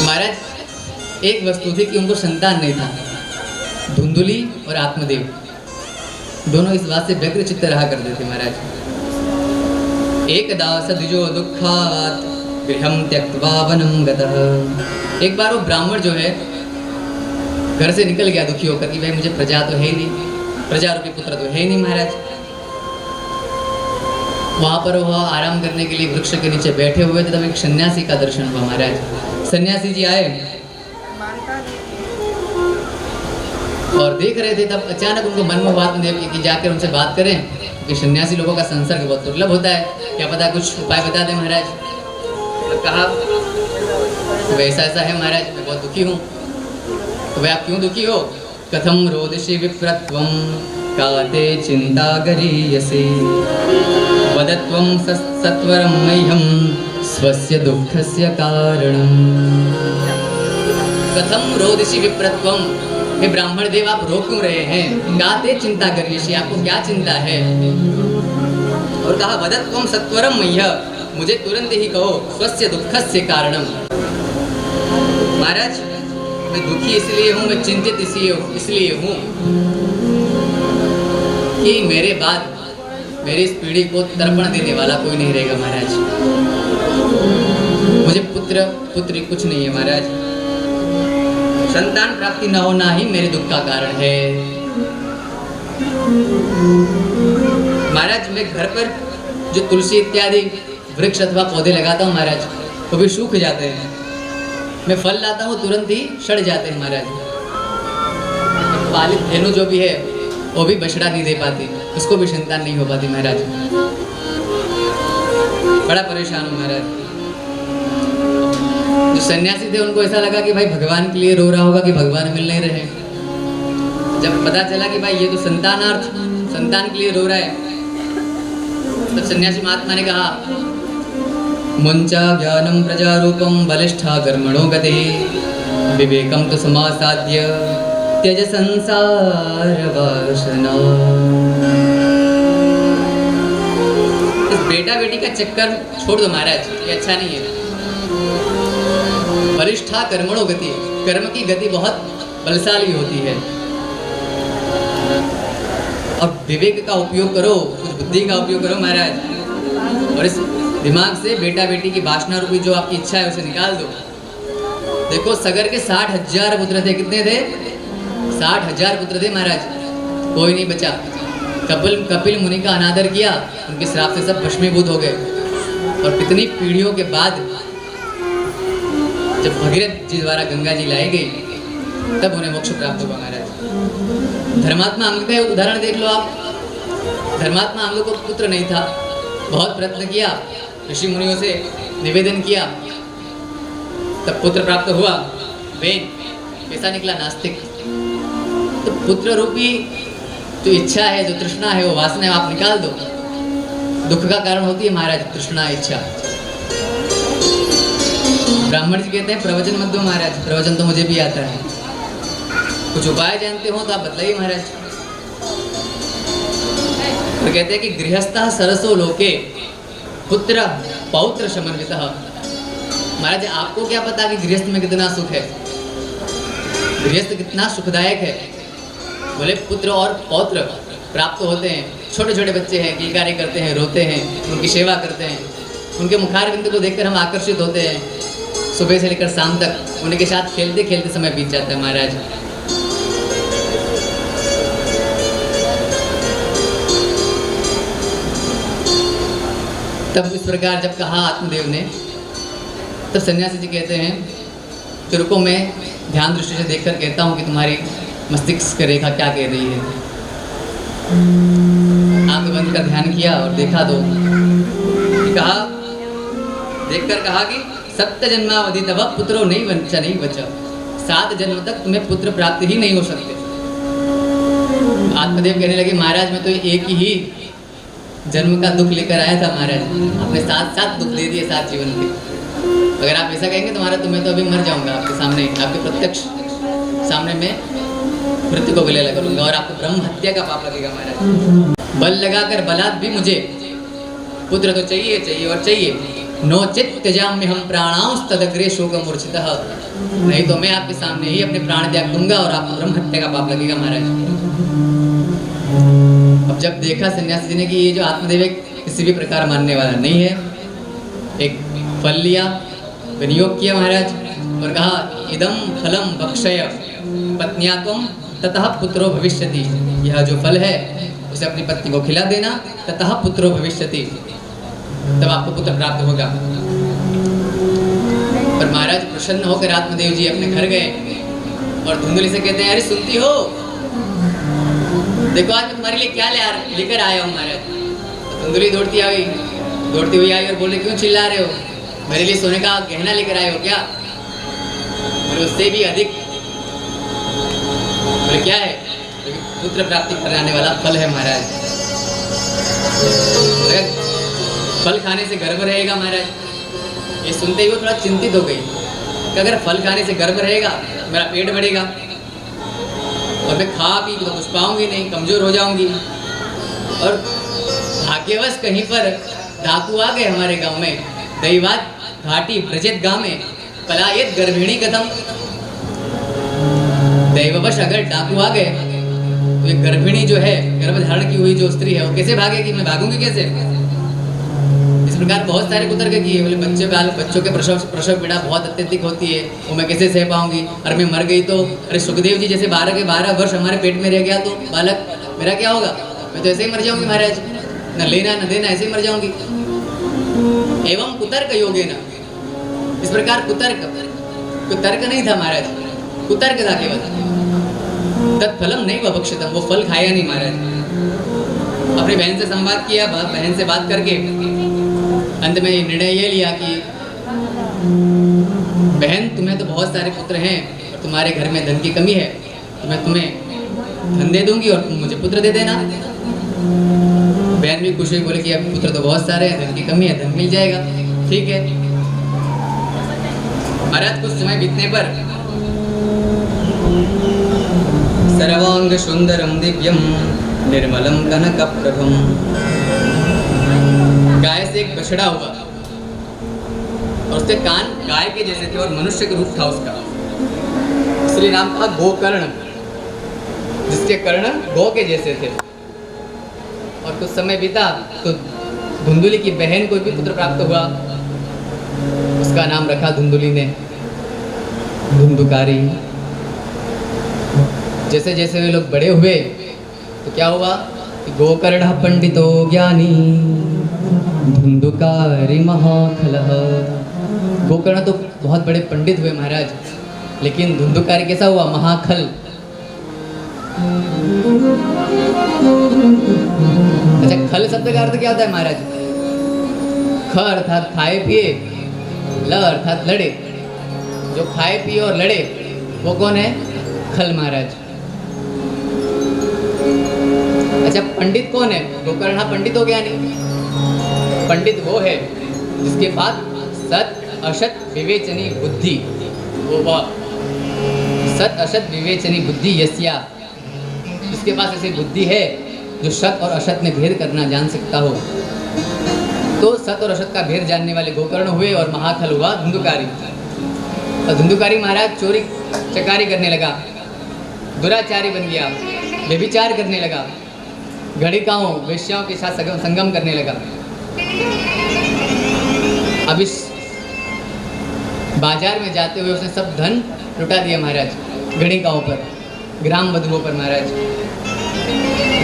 महाराज एक वस्तु थी कि उनको संतान नहीं था, धुंधुली और आत्मदेव दोनों इस बात से व्यग्र चित्त रहा करते थे महाराज। एकदा सद्विजो दुःखात् गृहं त्यक्त्वा वनं गतः। एक बार वो ब्राह्मण जो है घर से निकल गया दुखी होकर कि भाई मुझे प्रजा तो है ही नहीं, प्रजा रूपी पुत्र तो है ही नहीं महाराज। वहाँ पर वह आराम करने के लिए वृक्ष के नीचे बैठे हुए थे, तब एक सन्यासी का दर्शन हुआ महाराज। सन्यासी जी आए और देख रहे थे, तब अचानक उनको मन में बात नहीं कि जाकर उनसे बात करें, कि सन्यासी लोगों का संसर्ग बहुत दुर्लभ होता है, क्या पता कुछ उपाय बता दें महाराज। तो कहा तो ऐसा ऐसा है महाराज, मैं बहुत दुखी हूँ। तो भाई आप क्यों दुखी हो? कथम रोदसी विप्रत्वं काते चिंता गरीयसे वदत्वं सत्वरं मह्यं स्वस्य दुःखस्य कारणम्। कथम रोदसी विप्रत्वं, हे ब्राह्मण देव आप रो क्यों रहे हैं? काते चिंता गरीयसे, आपको क्या चिंता है? और कहा वदत्वं सत्वरं मह्यं, मुझे तुरंत ही कहो स्वस्य दुःखस्य कारणम्। महाराज मैं दुखी इसलिए हूँ, मैं चिंतित इसलिए हूँ कि मेरे बाद मेरी इस पीढ़ी को तर्पण देने वाला कोई नहीं रहेगा महाराज। मुझे पुत्री कुछ नहीं है महाराज। संतान प्राप्ति न होना ही मेरे दुख का कारण है महाराज। मैं घर पर जो तुलसी इत्यादि वृक्ष अथवा पौधे लगाता हूँ महाराज, वो भी सूख जाते हैं। मैं फल लाता हूँ तुरंत ही सड़ जाते हैं महाराज। पालित धेनु जो भी है वो भी बछड़ा नहीं दे पाती, उसको भी संतान नहीं हो पाती महाराज। बड़ा परेशान हूँ महाराज। जो सन्यासी थे उनको ऐसा लगा कि भाई भगवान के लिए रो रहा होगा कि भगवान मिल नहीं रहे। जब पता चला कि भाई ये तो संतान के लिए रो रहा है, तब सन्यासी महात्मा ने कहा मुंचा ज्ञानम प्रजारूपम बलिष्ठा कर्मणो गते विवेकम तो समासाद्य त्यज संसार वासना। इस बेटा बेटी का चक्कर छोड़ दो महाराज, ये अच्छा नहीं है। बलिष्ठा कर्मणो गति, कर्म की गति बहुत बलशाली होती है। और विवेक का उपयोग करो, कुछ बुद्धि का उपयोग करो महाराज। और इस दिमाग से बेटा बेटी की वासना रूपी जो आपकी इच्छा है उसे निकाल दो। देखो सगर के 60,000 पुत्र थे। कितने थे? 60,000 पुत्र थे महाराज, कोई नहीं बचा। कपिल मुनि का अनादर किया, उनके श्राप से सब भस्मीभूत हो गए। और कितनी पीढ़ियों के बाद जब भगीरथ जी द्वारा गंगा जी लाई गई, तब उन्हें मोक्ष प्राप्त हुआ महाराज। धर्मात्मा अंग का उदाहरण देख लो आप। धर्मात्मा अंग को पुत्र नहीं था, बहुत प्रयत्न किया, ऋषि मुनियों से निवेदन किया, तब पुत्र प्राप्त हुआ। वेद कैसा निकला? नास्तिक। तो पुत्र रूपी जो इच्छा है, जो तृष्णा है, वो वासना है, आप निकाल दो। दुख का कारण होती है महाराज तृष्णा, इच्छा। ब्राह्मण जी कहते हैं प्रवचन मत दो महाराज, प्रवचन तो मुझे भी आता है। कुछ उपाय जानते हो तो आप बतलाइए महाराज। तो कहते हैं कि गृहस्थः सरसो लोके पुत्र पौत्र समन्वितः। महाराज आपको क्या पता कि गृहस्थ में कितना सुख है, गृहस्थ कितना सुखदायक है। बोले पुत्र और पौत्र प्राप्त होते हैं। छोटे छोटे बच्चे हैं, किलकारी करते हैं, रोते हैं, उनकी सेवा करते हैं। उनके मुखारविंद को देखकर हम आकर्षित होते हैं। सुबह से लेकर शाम तक उनके साथ खेलते खेलते समय बीत जाता है महाराज। तब इस प्रकार जब कहा आत्मदेव ने, तब सन्यासी जी कहते हैं कि रुको मैं ध्यान दृष्टि से देखकर कहता हूँ कि तुम्हारी मस्तिष्क रेखा क्या कह रही है। आंख बंद कर ध्यान किया और देखा तो कहा, देखकर कहा कि सप्त जन्मावधि तब पुत्रो नहीं बचा। 7 जन्म तक तुम्हें पुत्र प्राप्त ही नहीं हो सकते। आत्मदेव कहने लगे महाराज मैं तो एक ही जन्म का दुख लेकर आया था महाराज, आपने 7 दुख दे दिए 7 जीवन के। अगर आप ऐसा कहेंगे तो महाराज तो मैं तो अभी मर जाऊंगा आपके सामने, आपके प्रत्यक्ष सामने में मृत्यु को विलय करूंगा और आपको ब्रह्म हत्या का पाप लगेगा महाराज। बल लगाकर बलात् भी मुझे पुत्र तो चाहिए और चाहिए। नोचित त्यजाम्य हम प्राणांस्तदग्रे शोकमूर्छितः, नहीं तो मैं आपके सामने ही अपने प्राण त्याग दूंगा और आपको ब्रह्म हत्या का पाप लगेगा महाराज। अब जब देखा सन्यासी जी ने कि ये जो आत्मदेव किसी भी प्रकार मानने वाला नहीं है, एक फल लिया, विनियोग किया महाराज और कहा इदम फलम भक्षय पत्न्यात्वम ततः पुत्रो भविष्यति, यह जो फल है उसे अपनी पत्नी को खिला देना, ततः पुत्रो भविष्यति, तब आपको पुत्र प्राप्त होगा। पर महाराज प्रसन्न होकर आत्मदेव जी अपने घर गए और धुंधली से कहते हैं अरे सुनती हो, देखो आज मैं तुम्हारे लिए क्या लेकर आया हूँ महाराज। तो धुंधली दौड़ती हुई आई और बोले क्यों चिल्ला रहे हो, मेरे लिए सोने का गहना लेकर आए हो क्या? और उससे भी अधिक बोले क्या है? पुत्र प्राप्ति कराने वाला फल है महाराज। फल खाने से गर्भ रहेगा महाराज। ये सुनते ही वो थोड़ा चिंतित हो गई कि अगर फल खाने से गर्भ रहेगा मेरा पेट बढ़ेगा और मैं खा पी तो कुछ पाऊंगी नहीं, कमजोर हो जाऊंगी। और भाग्यवश कहीं पर डाकू आ गए हमारे गांव में, दैवात घाटी ब्रजेत गांव में पलायत गर्भिणी कथम, दैववश अगर डाकू आ गए तो एक गर्भिणी जो है, गर्भ धारण की हुई जो स्त्री है, वो कैसे भागेगी? मैं भागूंगी कैसे? इस प्रकार बहुत सारे कुतर्क किए। बोले बच्चों के प्रसव पीड़ा बहुत अत्यधिक होती है, वो मैं कैसे सह पाऊंगी? अरे मैं मर गई तो, अरे सुखदेव जी जैसे 12 के 12 वर्ष हमारे पेट में रह गया तो बालक, मेरा क्या होगा? मैं तो ऐसे ही मर जाऊंगी महाराज, न लेना न देना, ऐसे ही मर जाऊंगी। एवं कुतर्क योगे न, इस प्रकार कुतर्क नहीं था महाराज, कुतर्क था केवल। तत्फलम नहीं भक्षितम, वो फल खाया नहीं महाराज। अपनी बहन से संवाद किया, बहन से बात करके अंत में निर्णय ये लिया कि बहन तुम्हें तो बहुत सारे पुत्र हैं और तुम्हारे घर में धन की कमी है, तो मैं तुम्हें धन दे दूंगी और तुम मुझे पुत्र दे देना। बहन भी खुश हुई, बोले कि अब पुत्र तो बहुत सारे हैं, धन की कमी है, धन मिल जाएगा, ठीक है। महाराज कुछ समय बीतने पर सर्वांग सुंदरम दिव्यम निर्मलम कनकप्रभम, गाय से एक बछड़ा हुआ और उसके कान गाय के जैसे थे और मनुष्य के रूप था उसका, इसलिए नाम था गोकर्ण, जिसके कर्ण गौ के जैसे थे। और कुछ समय बीता तो धुंधुली की बहन को भी पुत्र प्राप्त हुआ, उसका नाम रखा धुंधुली ने धुंधुकारी। जैसे जैसे वे लोग बड़े हुए तो क्या हुआ कि गोकर्ण पंडितो ज्ञानी धुंधुकारी महाखलः, गोकर्ण तो बहुत बड़े पंडित हुए महाराज, लेकिन धुंधुकारी कैसा हुआ? महाखल। अच्छा, खल शब्द का अर्थ क्या होता है महाराज? ख अर्थात खाए पिए, ल अर्थात लड़े। जो खाए पिए और लड़े वो कौन है? खल महाराज। अच्छा, पंडित कौन है? गोकर्ण पंडित हो गया नहीं। पंडित वो है जिसके पास सत असत विवेचनी बुद्धि, वो सत असत विवेचनी बुद्धि यस्या, जिसके पास ऐसी बुद्धि है जो सत और असत में भेद करना जान सकता हो, तो सत और असत का भेद जानने वाले गोकर्ण हुए और महाखल हुआ धुंधुकारी। और धुंधुकारी महाराज चोरी चकारी करने लगा, दुराचारी बन गया, व्यभिचार करने लगा, घड़िकाओं वेश्याओं के साथ संगम करने लगा। अब इस बाजार में जाते हुए उसने सब धन लुटा दिया महाराज, घड़िकाओं पर, ग्राम वधुओं पर महाराज।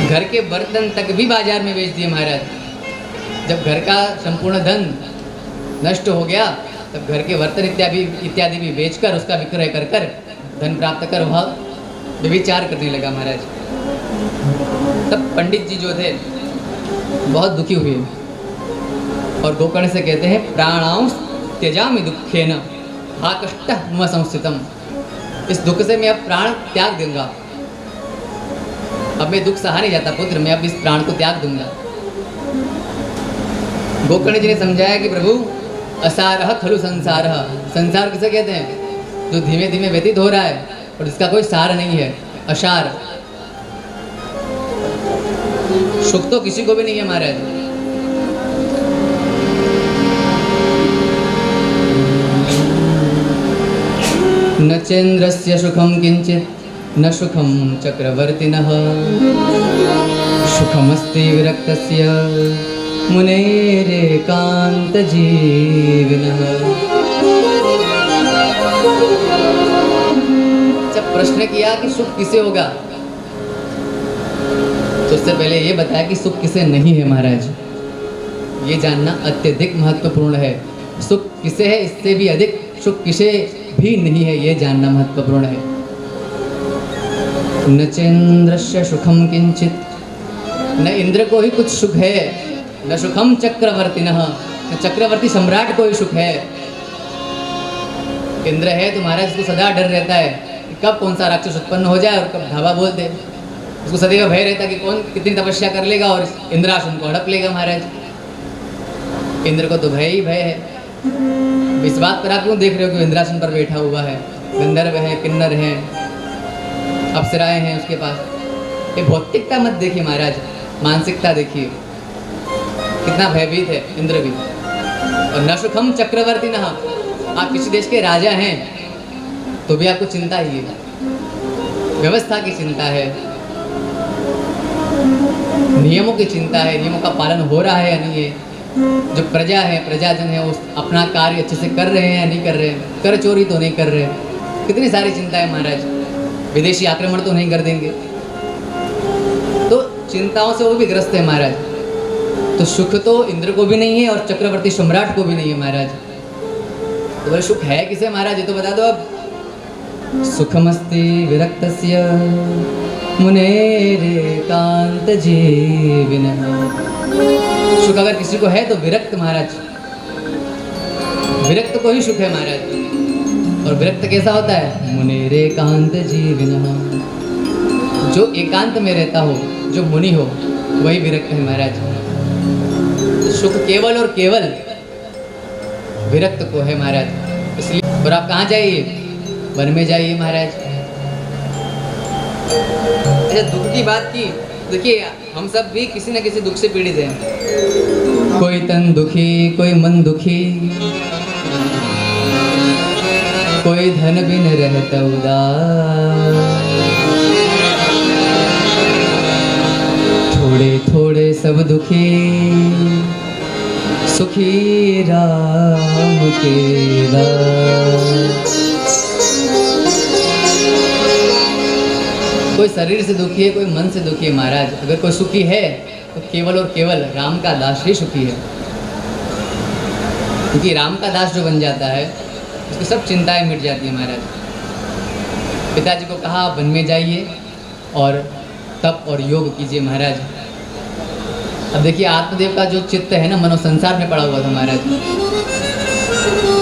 घर के बर्तन तक भी बाजार में बेच दिए महाराज। जब घर का संपूर्ण धन नष्ट हो गया तब घर के बर्तन इत्यादि भी बेचकर उसका विक्रय कर कर धन प्राप्त कर वह व्यभिचार करने लगा महाराज। तब पंडित जी जो थे बहुत दुखी हुए और गोकर्ण से कहते हैं प्राणांश त्यजामि दुखेन हा कष्ट मम संस्थितम, इस दुख से मैं अब प्राण त्याग दूंगा, अब मैं दुख सहा नहीं जाता पुत्र, मैं अब इस प्राण को त्याग दूंगा। गोकर्ण जी ने समझाया कि प्रभु असारह खलु संसारः, संसार किसे कहते हैं? जो धीमे धीमे व्यतीत हो रहा है और जिसका कोई सार नहीं है, असार। सुख तो किसी को भी नहीं है महाराज। न चेन्द्रस्य सुखं किंचित न सुखं चक्रवर्तिनः सुखमस्ति विरक्तस्य मुनेरेकान्तजीविनः। जब प्रश्न किया कि सुख किसे होगा, तो उससे पहले ये बताया कि सुख किसे नहीं है महाराज। ये जानना अत्यधिक महत्वपूर्ण है। सुख किसे है, इससे भी अधिक सुख किसे भी नहीं है, ये जानना महत्वपूर्ण है। न चेन्द्रस्य सुखम किंचित, न इंद्र को ही कुछ सुख है, न सुखम चक्रवर्तिनः, न चक्रवर्ती सम्राट को ही सुख है। इंद्र है तो महाराज उसको सदा डर रहता है कि कब कौन सा राक्षस उत्पन्न हो जाए और कब धावा बोल दे। उसको सदैव भय रहता है कि कौन कितनी तपस्या कर लेगा और इंद्रासन को हड़प लेगा महाराज। इंद्र को तो भय ही भय है। इस बात पर आप क्यों देख रहे हो कि इंद्रासन पर बैठा हुआ है? गंधर्व है, किन्नर है, अप्सराएं हैं उसके पास। ये भौतिकता मत देखिए महाराज, मानसिकता देखिए, कितना भयभीत है इंद्र भी। और न सुखम चक्रवर्ती न, आप किसी देश के राजा हैं तो भी आपको चिंता ही है, व्यवस्था की चिंता है, नियमों की चिंता है, नियमों का पालन हो रहा है या नहीं है। जो प्रजा है, प्रजाजन है, वो अपना कार्य अच्छे से कर रहे हैं या नहीं कर रहे हैं, कर चोरी तो नहीं कर रहे, कितनी सारी चिंता है महाराज। विदेशी आक्रमण तो नहीं कर देंगे, तो चिंताओं से वो भी ग्रस्त है महाराज। तो सुख तो इंद्र को भी नहीं है और चक्रवर्ती सम्राट को भी नहीं है महाराज। तो बोले सुख है किसे महाराज, ये तो बता दो अब। सुखमस्ति विरक्तस्य मुनेरेकान्तजीविनः। सुख अगर किसी को है तो विरक्त महाराज, विरक्त को ही सुख है महाराज। और विरक्त कैसा होता है? मुनेरेकान्तजीविनः, जो एकांत में रहता हो, जो मुनि हो, वही विरक्त है महाराज। सुख केवल और केवल विरक्त को है महाराज। इसलिए और आप कहाँ जाइए? वन में जाइए महाराज। अच्छा, दुख की बात की, देखिए हम सब भी किसी न किसी दुख से पीड़ित हैं। कोई तन दुखी, कोई मन दुखी, कोई धन बिन रहता उदास, थोड़े थोड़े सब दुखी, सुखी राम के दास। कोई शरीर से दुखी है, कोई मन से दुखी है महाराज। अगर कोई सुखी है तो केवल और केवल राम का दास ही सुखी है। क्योंकि राम का दास जो बन जाता है उसकी सब चिंताएं मिट जाती है महाराज। पिताजी को कहा वन में जाइए और तप और योग कीजिए महाराज। अब देखिए आत्मदेव का जो चित्त है ना, मनो संसार में पड़ा हुआ था महाराज।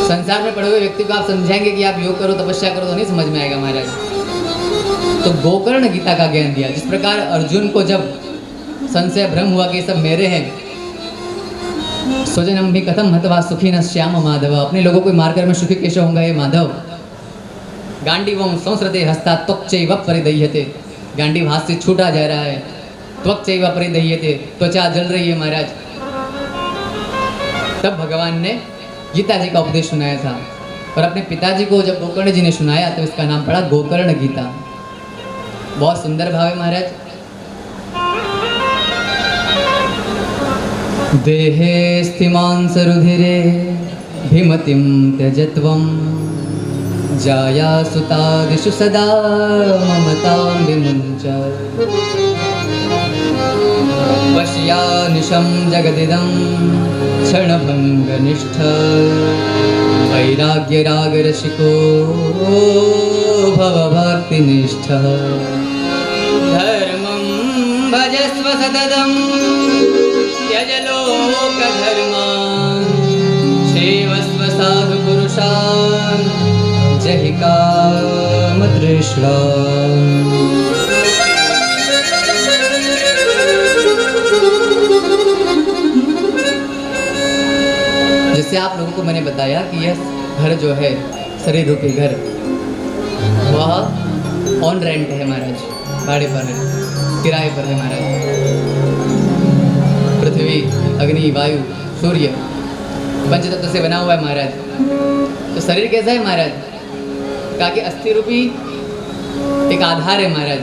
संसार में पड़े हुए व्यक्ति को आप समझाएंगे कि आप योग करो, तपस्या करो, तो नहीं समझ में आएगा महाराज। तो गोकर्ण गीता का ज्ञान दिया। जिस प्रकार अर्जुन को जब संशय भ्रम हुआ कि सब मेरे हैं, स्वजनम भी कथम हतवा सुखी न श्याम माधव, अपने लोगों को मारकर मैं सुखी कैसे होऊंगा ये माधव। गांडीवम संस्रते हस्ता त्वक्चैव परिदह्यते, गांडीव हाथ से छूटा जा रहा है। त्वक्चैव परिदह्यते, त्वचा जल रही है महाराज। तब भगवान ने गीता जी का उपदेश सुनाया था। और अपने पिताजी को जब गोकर्ण जी ने सुनाया तो इसका नाम पड़ा गोकर्ण गीता। बहुत सुंदर भाव है महाराज। देहे स्थिमांस रुधिरे भीमतिम त्यजत्वं, जाया सुतादिषु सदा ममतां विमुञ्च, पश्या निशं जगदिदं क्षणभङ्गनिष्ठ, वैराग्यरागरसिको भवभक्तिनिष्ठः। धर्मं भजस्व सततं त्यज लोकधर्मान्, सेवस्व साधुपुरुषान् जहि कामतृष्णान्। जैसे आप लोगों को मैंने बताया कि यह घर जो है शरीर रूपी घर, वह ऑन रेंट है महाराज, भाड़े पर है, किराए पर है महाराज। पृथ्वी, अग्नि, वायु, सूर्य पंचतत्व से बना हुआ है महाराज। तो शरीर कैसा है महाराज? कहा कि अस्थि रूपी एक आधार है महाराज,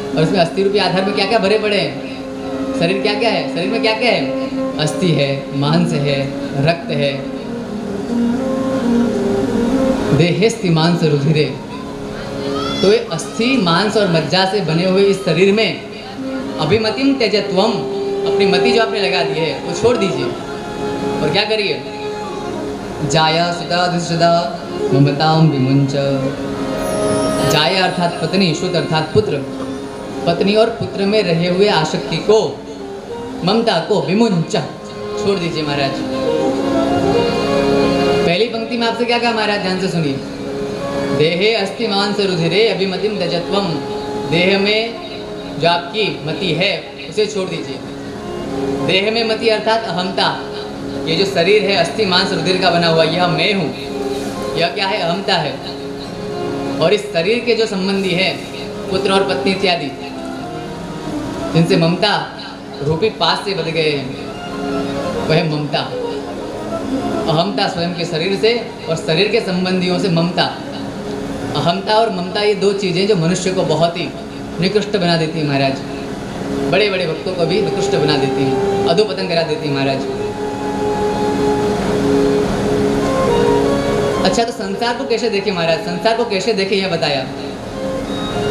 और उसमें अस्थि रूपी आधार में क्या क्या भरे पड़े हैं? शरीर क्या क्या है? शरीर में क्या क्या है? अस्थि है, मांस है, रक्त है। देहेस्ति मांस रुधिरे। तो ये अस्थि, मांस और मज्जा से बने हुए इस शरीर में अभिमतिम त्यजत्वम, अपनी मति जो आपने लगा दी है वो छोड़ दीजिए और क्या करिए? जाया सुता दुष्टा ममताम विमुंच। जाया अर्थात पत्नी, श्रुत अर्थात पुत्र, पत्नी और पुत्र में रहे हुए आसक्ति को, ममता को विमुंच, छोड़ दीजिए महाराज। पहली पंक्ति में आपसे क्या कहा महाराज? ध्यान से सुनिए। देहे अस्ति मांस रुधिरे अभिमतिम त्यजत्वम। देह में जो आपकी मति है उसे छोड़ दीजिए। देह में मति अर्थात अहमता। ये जो शरीर है अस्थि मांस रुधिर का बना हुआ, यह मैं हूँ, यह क्या है? अहमता है। और इस शरीर के जो संबंधी है पुत्र और पत्नी इत्यादि, जिनसे ममता रूपी पास से बध गए हैं, वह ममता। अहमता स्वयं के शरीर से और शरीर के संबंधियों से ममता। अहमता और ममता ये दो चीज़ें जो मनुष्य को बहुत ही निकृष्ट बना देती है महाराज। बड़े बड़े भक्तों को भी निकृष्ट बना देती हैं, अधोपतन करा देती है महाराज। अच्छा, तो संसार को कैसे देखे महाराज? संसार को कैसे देखे यह बताया।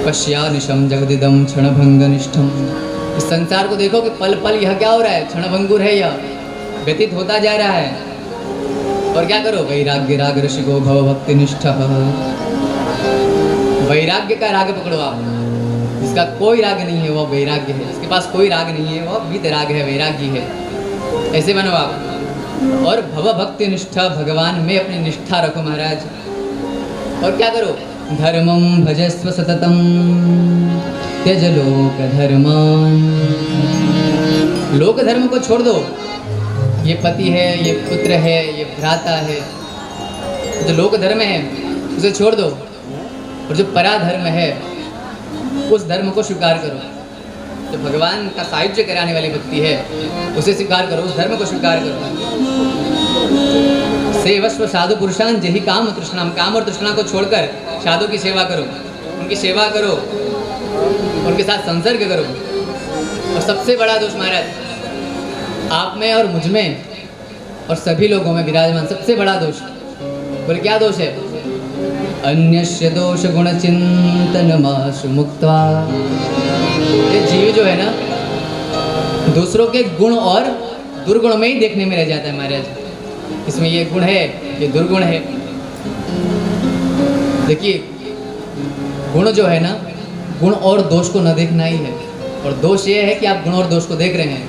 पश्यानिशम जगदिदम क्षणभंग निष्ठम। इस संसार को देखो कि पल पल यह क्या हो रहा है? क्षणभंगुर है, यह व्यतीत होता जा रहा है। और क्या करो? वैराग्य राग ऋषिको भव भक्ति निष्ठ। वैराग्य का राग पकड़ो आप। जिसका कोई राग नहीं है वह वैराग्य है, जिसके पास कोई राग नहीं है वह वीतराग है, वैराग्य है। ऐसे बनो आप। और भव भक्ति निष्ठा, भगवान में अपनी निष्ठा रखो महाराज। और क्या करो? धर्मम भजस्व सततम त्यज लोक धर्मान। लोक धर्म को छोड़ दो। ये पति है, ये पुत्र है, ये भ्राता है, जो लोक धर्म है उसे छोड़ दो। और जो परा धर्म है उस धर्म को स्वीकार करो। जो भगवान का सायुज्य कराने वाली भक्ति है उसे स्वीकार करो, उस धर्म को स्वीकार करो। सेवस्व साधु पुरुषान जही काम तृष्णाम। काम और तृष्णा को छोड़कर साधु की सेवा करो, उनकी सेवा करो, उनके साथ संसर्ग करो। और सबसे बड़ा दोष महाराज आप में और मुझ में और सभी लोगों में विराजमान सबसे बड़ा दोष, बोले क्या दोष है? अन्यस्य दोष गुण चिंतन मासु मुक्त्वा। ये जीव जो है ना, दूसरों के गुण और दुर्गुण में ही देखने में रह जाता है महाराज। इसमें ये गुण है, ये दुर्गुण है। देखिए, गुण जो है ना, गुण और दोष को न देखना ही है। और दोष ये है कि आप गुण और दोष को देख रहे हैं।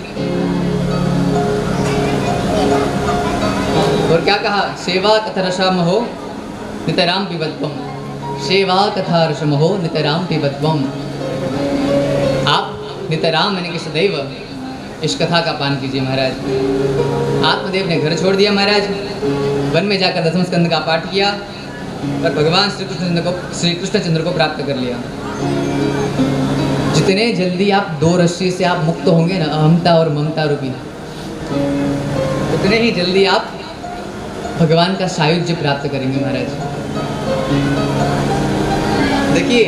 और क्या कहा? सेवा कथरसम हो नितराम पिबत्वम। सेवा कथा रसम हो नितराम पिबत्वम। आप नितराम यानी कि सदैव इस कथा का पान कीजिए महाराज। आत्मदेव ने घर छोड़ दिया महाराज, वन में जाकर दसम स्कंद का पाठ किया और भगवान श्री कृष्णचंद्र को प्राप्त कर लिया। जितने जल्दी आप दो रस्सी से आप मुक्त होंगे ना, अहमता और ममता रूपी, उतने ही जल्दी आप भगवान का सायुज्य प्राप्त करेंगे महाराज। देखिए,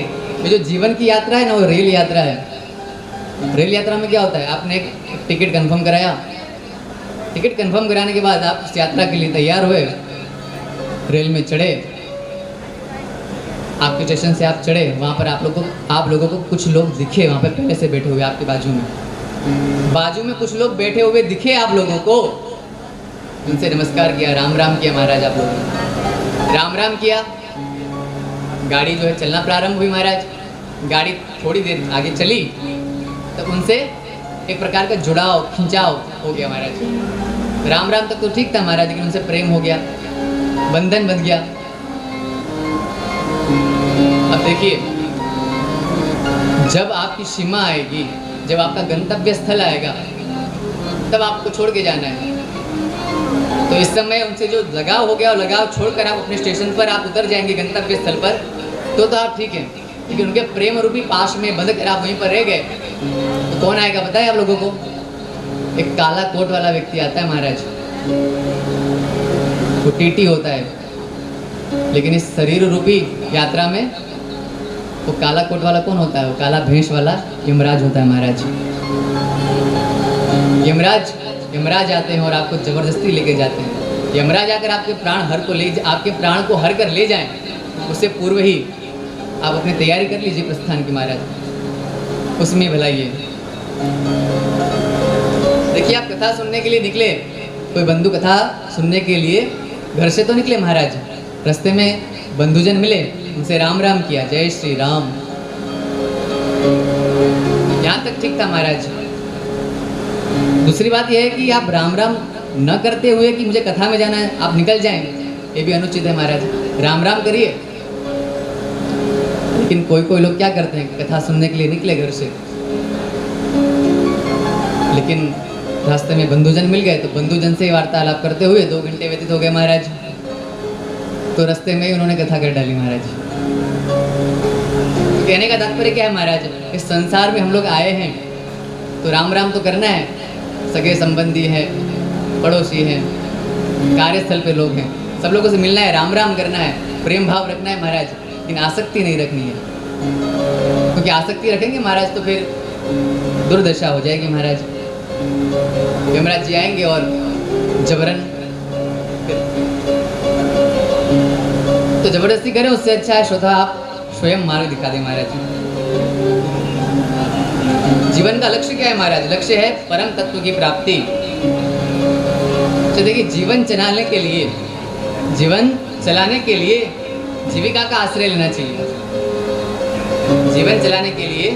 ये जो जीवन की यात्रा है ना, वो रेल यात्रा है। रेल यात्रा में क्या होता है? आपने एक टिकट कंफर्म कराया, टिकट कंफर्म कराने के बाद आप इस यात्रा के लिए तैयार हुए, रेल में चढ़े, आपके स्टेशन से आप चढ़े, वहाँ पर आप लोगों को कुछ लोग दिखे वहाँ पर पहले से बैठे हुए आपके बाजू में कुछ लोग बैठे हुए दिखे आप लोगों को। उनसे नमस्कार किया, राम राम किया महाराज। आप लोगों ने राम राम किया। गाड़ी जो है चलना प्रारंभ हुई महाराज। गाड़ी थोड़ी देर आगे चली तब उनसे एक प्रकार का जुड़ाव, खिंचाव हो गया महाराज। राम राम तक तो ठीक था महाराज, लेकिन उनसे प्रेम हो गया, बंधन बन गया। अब देखिए, जब आपकी सीमा आएगी, जब आपका गंतव्य स्थल आएगा, तब आपको छोड़ के जाना है। तो इस समय उनसे जो लगाव हो गया और लगाव छोड़कर आप अपने स्टेशन पर आप उतर जाएंगे गंतव्य स्थल पर, तो आप ठीक है। लेकिन उनके प्रेम रूपी पाश में बंध कर आप वहीं पर रह गए, तो कौन आएगा पता है आप लोगों को? एक काला कोट वाला व्यक्ति आता है महाराज, वो टीटी होता है। लेकिन इस शरीर रूपी यात्रा में वो काला कोट वाला कौन होता है? वो काला भेष वाला यमराज होता है महाराज। यमराज आते हैं और आपको जबरदस्ती लेके जाते हैं। यमराज आकर आपके प्राण को हर कर ले जाएं, उससे पूर्व ही आप अपनी तैयारी कर लीजिए प्रस्थान की महाराज, उसमें भलाई है। देखिए, आप कथा सुनने के लिए निकले, कोई बंधु कथा सुनने के लिए घर से तो निकले महाराज, रास्ते में बंधुजन मिले, उनसे राम राम किया, जय श्री राम, यहाँ तक ठीक था महाराज। दूसरी बात यह है कि आप राम राम न करते हुए कि मुझे कथा में जाना है आप निकल जाएं, ये भी अनुचित है महाराज। राम राम करिए। लेकिन कोई लोग क्या करते हैं, कथा सुनने के लिए निकले घर से, लेकिन रास्ते में बंधुजन मिल गए, तो बंधुजन से वार्तालाप करते हुए 2 घंटे व्यतीत हो गए महाराज। तो रास्ते में ही उन्होंने कथा कर डाली महाराज। तो कहने का तात्पर्य क्या है महाराज, इस संसार में हम लोग आए हैं तो राम राम तो करना है, सगे संबंधी है, पड़ोसी हैं, कार्यस्थल पे लोग हैं, सब लोगों से मिलना है, राम राम करना है, प्रेम भाव रखना है महाराज, लेकिन आसक्ति नहीं रखनी है। क्योंकि आसक्ति रखेंगे महाराज तो फिर दुर्दशा हो जाएगी महाराज। यमराज जी आएंगे और जबरन, तो जबरदस्ती करें, उससे अच्छा है श्रोता आप स्वयं मार्ग दिखा दें महाराज। जीवन का लक्ष्य क्या है महाराज? लक्ष्य है परम तत्व की प्राप्ति। तो देखिए, जीवन चलाने के लिए जीविका का आश्रय लेना चाहिए। जीवन चलाने के लिए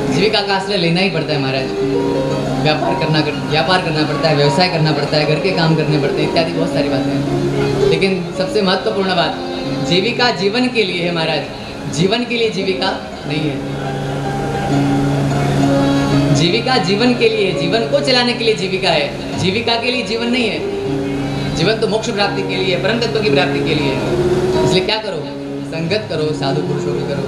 जीविका का आश्रय लेना ही पड़ता है महाराज। व्यापार करना पड़ता है, व्यवसाय करना पड़ता है, घर के काम करने पड़ते हैं, इत्यादि बहुत सारी बातें हैं। लेकिन सबसे महत्वपूर्ण बात, जीविका जीवन के लिए है महाराज, जीवन के लिए जीविका नहीं है। जीविका जीवन के लिए, जीवन को चलाने के लिए जीविका है, जीविका के लिए जीवन नहीं है। जीवन तो मोक्ष प्राप्ति के लिए, परम तत्व की प्राप्ति के लिए। इसलिए क्या करो, संगत करो, साधु पुरुषों की करो।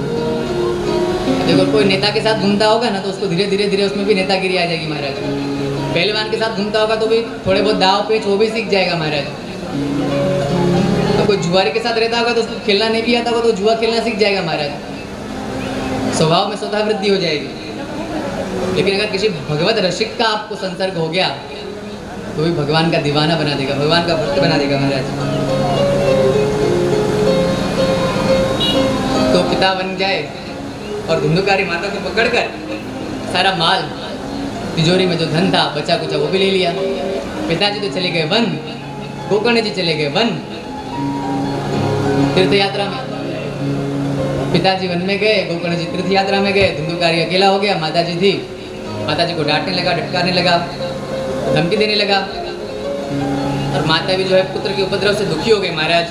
देखो, कोई नेता के साथ घूमता होगा ना, तो उसको धीरे धीरे उसमें भी नेतागिरी आ जाएगी महाराज। पहलवान के साथ घूमता होगा तो भी थोड़े बहुत दाव पेच वो भी सीख जाएगा महाराज। तो कोई जुआरी के साथ रहता होगा तो उसको खेलना नहीं भी आता होगा तो जुआ खेलना सीख जाएगा महाराज। स्वभाव में स्वतः वृद्धि हो जाएगी। लेकिन अगर किसी भगवत रसिक का आपको संसर्ग हो गया तो भी भगवान का दीवाना बना देगा, भगवान का भक्त बना देगा महाराज। तो पिता बन जाए और धुंधुकारी माता को पकड़कर सारा माल, तिजोरी में जो धन था बचा कुचा वो भी ले लिया। पिताजी तो चले गए वन, गोकर्ण जी चले गए वन, तीर्थ यात्रा में। पिताजी वन में गए, गोकर्ण जी तीर्थ यात्रा में गए, धुंधुकारी अकेला हो गया। माताजी थी, माताजी को डांटने लगा, डटकारने लगा, धमकी देने लगा। और माता भी जो है पुत्र के उपद्रव से दुखी हो गई महाराज।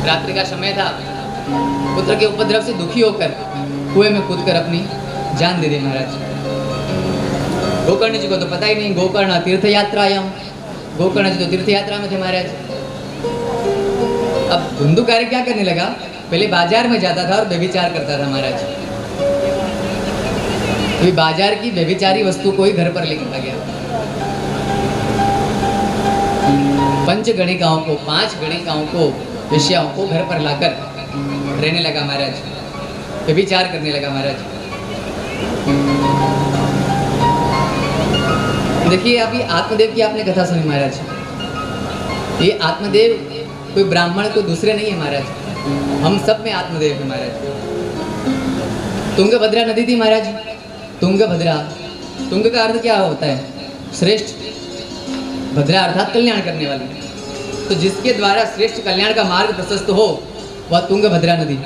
रात्रि का समय था, पुत्र के उपद्रव से दुखी होकर कुएं में कूदकर अपनी जान दे दी महाराज। गोकर्ण जी को तो पता ही नहीं, गोकर्ण तीर्थ यात्रायाम, गोकर्ण जी तो तीर्थ यात्रा में थे महाराज। अब धुंधुकारी क्या करने लगा, पहले बाजार में जाता था और व्यभिचार करता था महाराज। अभी बाजार की व्यभिचारी वस्तु को ही घर पर लेकर आ गया। 5 गणिकाओं को, वेश्याओं को घर पर लाकर रहने लगा महाराज, व्यभिचार करने लगा महाराज। देखिए, अभी आत्मदेव की आपने कथा सुनी महाराज। ये आत्मदेव कोई ब्राह्मण कोई दूसरे नहीं है महाराज, हम सब में आत्मदेव है महाराज। तुंगभद्रा नदी थी महाराज, तुंगभद्रा, तुंग का अर्थ क्या होता है? श्रेष्ठ, भद्रा अर्थात कल्याण करने वाली। तो जिसके द्वारा श्रेष्ठ कल्याण का मार्ग प्रशस्त हो वह तुंगभद्रा नदी।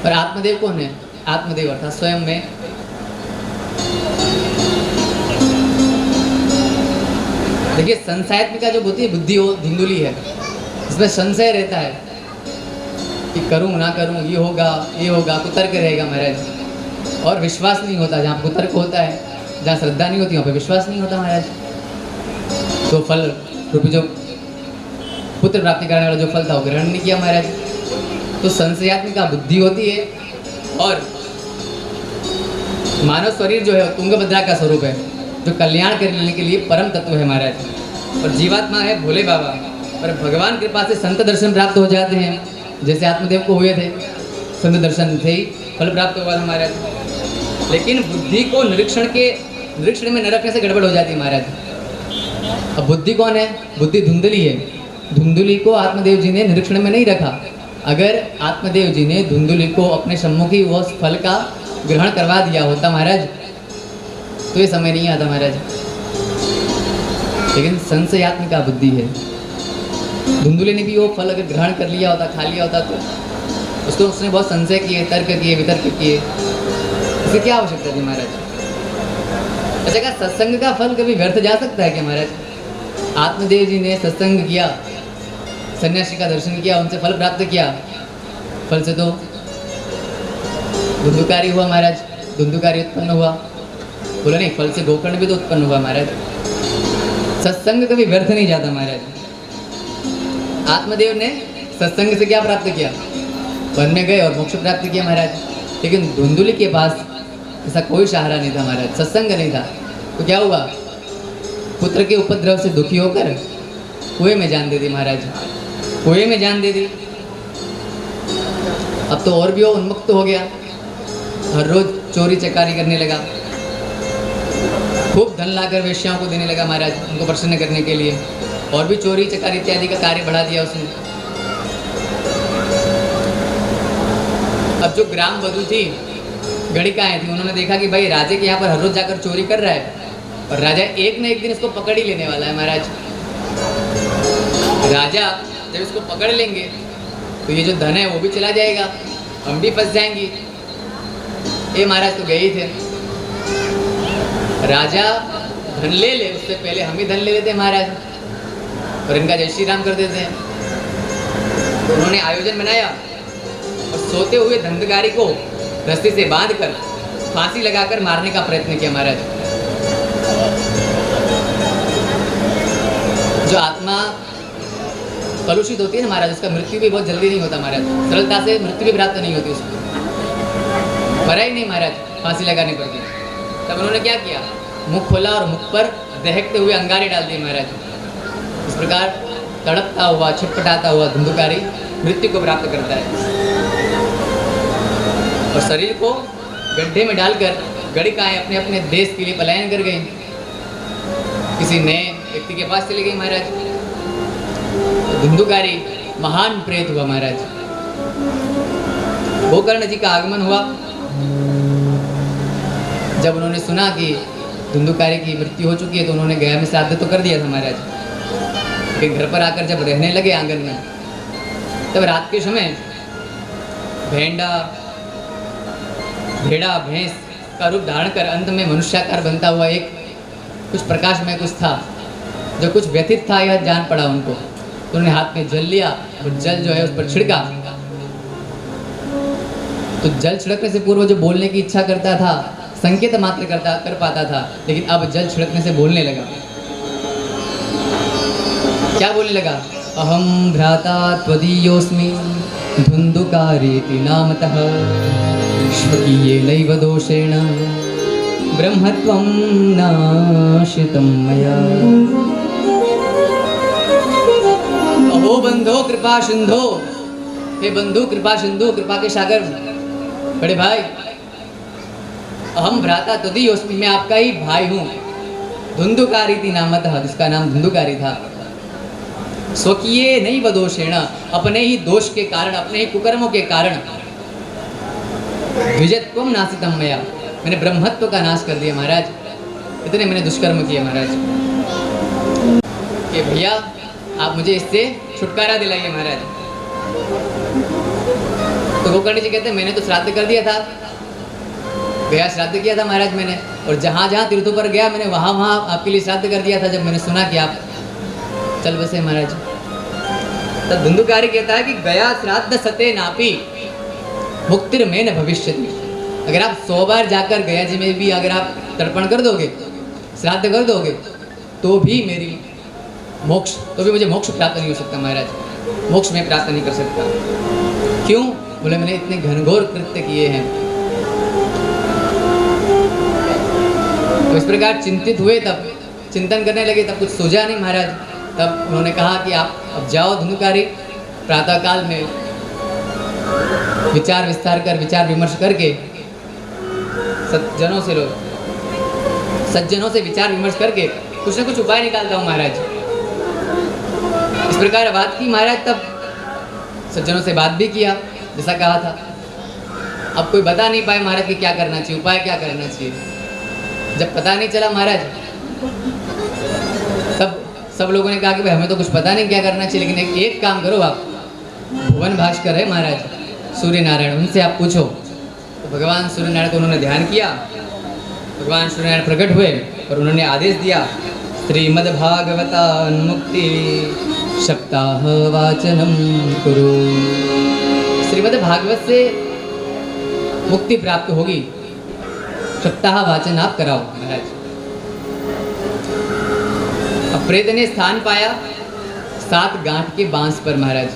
और आत्मदेव कौन है? आत्मदेव अर्थात स्वयं में देखिए, संशयात्मिका जो होती है बुद्धि हो धिंदुली है, इसमें संशय रहता है कि करूं ना करूं, ये होगा, कुतर्क रहेगा महाराज। और विश्वास नहीं होता, जहाँ कुतर्क होता है, जहाँ श्रद्धा नहीं होती वहाँ पे विश्वास नहीं होता महाराज। तो फल रूपी जो पुत्र प्राप्ति करने वाला जो फल था वो ग्रहण नहीं किया महाराज। तो संशयात्मिका बुद्धि होती है। और मानव शरीर जो है तुंगभद्रा का स्वरूप है, जो कल्याण करने के लिए परम तत्व है महाराज। और जीवात्मा है भोले बाबा, पर भगवान कृपा से संत दर्शन प्राप्त हो जाते हैं, जैसे आत्मदेव को हुए थे, संत दर्शन थे ही फल प्राप्त हुआ था महाराज। लेकिन बुद्धि को निरीक्षण में न रखने से गड़बड़ हो जाती है महाराज। अब बुद्धि कौन है? बुद्धि धुंधली है। धुंधली को आत्मदेव जी ने निरीक्षण में नहीं रखा। अगर आत्मदेव जी ने धुंधली को अपने सम्मुख ही वो फल का ग्रहण करवा दिया होता महाराज, तो ये समय नहीं आता महाराज। लेकिन संशयात्मिका बुद्धि है। धुंधली ने भी वो फल अगर ग्रहण कर लिया होता, खा लिया होता, तो उसको उसने बहुत संशय किए, तर्क किए, वितर्क किए, इसकी क्या आवश्यकता थी महाराज? अच्छा, क्या सत्संग का फल कभी व्यर्थ जा सकता है क्या महाराज? आत्मदेव जी ने सत्संग किया, सन्यासी का दर्शन किया, उनसे फल प्राप्त किया। फल से तो धुंधुकारी हुआ महाराज, धुंधुकारी उत्पन्न हुआ। बोला नहीं, फल से गोकर्ण भी तो उत्पन्न हुआ महाराज। सत्संग कभी व्यर्थ नहीं जाता महाराज। आत्मदेव ने सत्संग से क्या प्राप्त किया? वन में गए और मोक्ष प्राप्त किया महाराज। लेकिन धुंधुली के पास ऐसा कोई सहारा नहीं था महाराज, सत्संग नहीं था। तो क्या हुआ? पुत्र के उपद्रव से दुखी होकर कुएं में जान दे दी महाराज, कुएं में जान दे दी। अब तो और भी वो उन्मुक्त हो गया, हर रोज चोरी चकारी करने लगा, खूब धन लाकर वेश्याओं को देने लगा महाराज, उनको प्रसन्न करने के लिए। और भी चोरी चकारी इत्यादि का कार्य बढ़ा दिया उसने। अब जो ग्राम वधु थी, गणिकाएं थी, उन्होंने देखा कि भाई राजे के यहाँ पर हर रोज जाकर चोरी कर रहा है और राजा एक न एक दिन इसको पकड़ ही लेने वाला है महाराज। राजा जब इसको पकड़ लेंगे तो ये जो धन है वो भी चला जाएगा, हम भी फंस जाएंगे। ये महाराज तो गए ही थे। राजा धन ले ले उससे पहले हम ही धन ले लेते हैं महाराज, और इनका जय श्री राम कर देते हैं। तो उन्होंने आयोजन बनाया और सोते हुए धंधकारी को रस्सी से बांधकर फांसी लगाकर मारने का प्रयत्न किया महाराज। जो आत्मा कलुषित होती है ना महाराज, उसका मृत्यु भी बहुत जल्दी नहीं होता महाराज, सरलता से मृत्यु भी प्राप्त नहीं होती उसको। मरा ही नहीं महाराज फांसी लगाने पर भी। तब उन्होंने क्या किया? मुख खोला और मुख पर दहकते हुए अंगारे डाल दिए महाराज। इस प्रकार तड़पता हुआ, छिटपटाता हुआ धुंधुकारी मृत्यु को प्राप्त करता है। और शरीर को गड्ढे में डालकर गणिकाएं अपने अपने देश के लिए पलायन कर गई, किसी नए व्यक्ति के पास चली गई महाराज। तो धुंधुकारी महान प्रेत हुआ महाराज। गोकर्ण जी का आगमन हुआ। जब उन्होंने सुना कि धुंधुकारी की मृत्यु हो चुकी है तो उन्होंने गया में श्राद्ध तो कर दिया था महाराज। लेकिन घर पर आकर जब रहने लगे आंगन में, तब रात के समय भेड़ा भैंस का रूप धारण कर अंत में मनुष्याकार बनता हुआ एक कुछ प्रकाश में कुछ था, जो कुछ व्यथित था, यह जान पड़ा उनको। तो उन्होंने हाथ में जल लिया और जल जो है उस पर छिड़का। तो जल छिड़कने से पूर्व जो बोलने की इच्छा करता था, संकेत मात्र कर पाता था, लेकिन अब जल छिड़कने से बोलने लगा। क्या बोलने लगा? अहम भ्राता त्वदीयोऽस्मि धुंधुकारेति नामतः स्वकीयेनैव दोषेण ब्रह्मत्वं नाशितं मया। अहो बंधो कृपा सिंधो, हे बंधु कृपा सिंधु, कृपा के सागर बड़े भाई, अहम भ्राता त्वदीयोऽस्मि, मैं आपका ही भाई हूँ। धुंधुकारीति नामतः, जिसका नाम धुंधुकारी था। स्वकीय नहीं बदोषेण, अपने ही दोष के कारण, अपने ही कुकर्मों के कारण, द्विजत्वम नासितम मया, मैंने ब्रह्मत्व का नाश कर दिया महाराज। इतने मैंने दुष्कर्म किए महाराज कि भैया आप मुझे इससे छुटकारा दिलाइए महाराज। तो गोकर्ण जी कहते हैं मैंने तो श्राद्ध कर दिया था, गया श्राद्ध किया था महाराज मैंने, और जहाँ जहाँ तीर्थों पर गया मैंने वहाँ वहाँ आपके लिए श्राद्ध कर दिया था। जब मैंने सुना कि आप चल बसे महाराज, तब धुंधुकारी कहता है कि गया श्राद्ध सते नापी मुक्तिर में न भविष्यति। अगर आप 100 बार जाकर गया जी में भी अगर आप तर्पण कर दोगे, श्राद्ध कर दोगे, तो भी मेरी मोक्ष, तो भी मुझे मोक्ष प्राप्त नहीं हो सकता महाराज, मोक्ष में प्राप्त नहीं कर सकता। क्यों? बोले मैंने इतने घनघोर कृत्य किए हैं। तो इस प्रकार चिंतित हुए, तब चिंतन करने लगे, तब कुछ सूझा नहीं महाराज। तब उन्होंने कहा कि आप अब जाओ धुंधुकारी, प्रातःकाल में विचार विस्तार कर, विचार विमर्श करके सज्जनों से विचार विमर्श करके कुछ ना कुछ उपाय निकालता हूँ महाराज। इस प्रकार बात की महाराज। तब सज्जनों से बात भी किया जैसा कहा था। अब कोई बता नहीं पाए महाराज कि क्या करना चाहिए, उपाय क्या करना चाहिए। जब पता नहीं चला महाराज, तब सब लोगों ने कहा कि भाई हमें तो कुछ पता नहीं क्या करना चाहिए, लेकिन एक काम करो आप, भुवन भास्कर है महाराज, सूर्य नारायण, उनसे आप पूछो। तो भगवान सूर्य नारायण को उन्होंने ध्यान किया। भगवान सूर्य नारायण प्रकट हुए और उन्होंने आदेश दिया, श्रीमद्भागवतान्मुक्ति सप्ताह वाचनम कुरु। श्रीमद् भागवत से मुक्ति प्राप्त होगी, सप्ताह वाचन आप कराओ महाराज। अब प्रेत ने स्थान पाया 7 गांठ के बांस पर महाराज।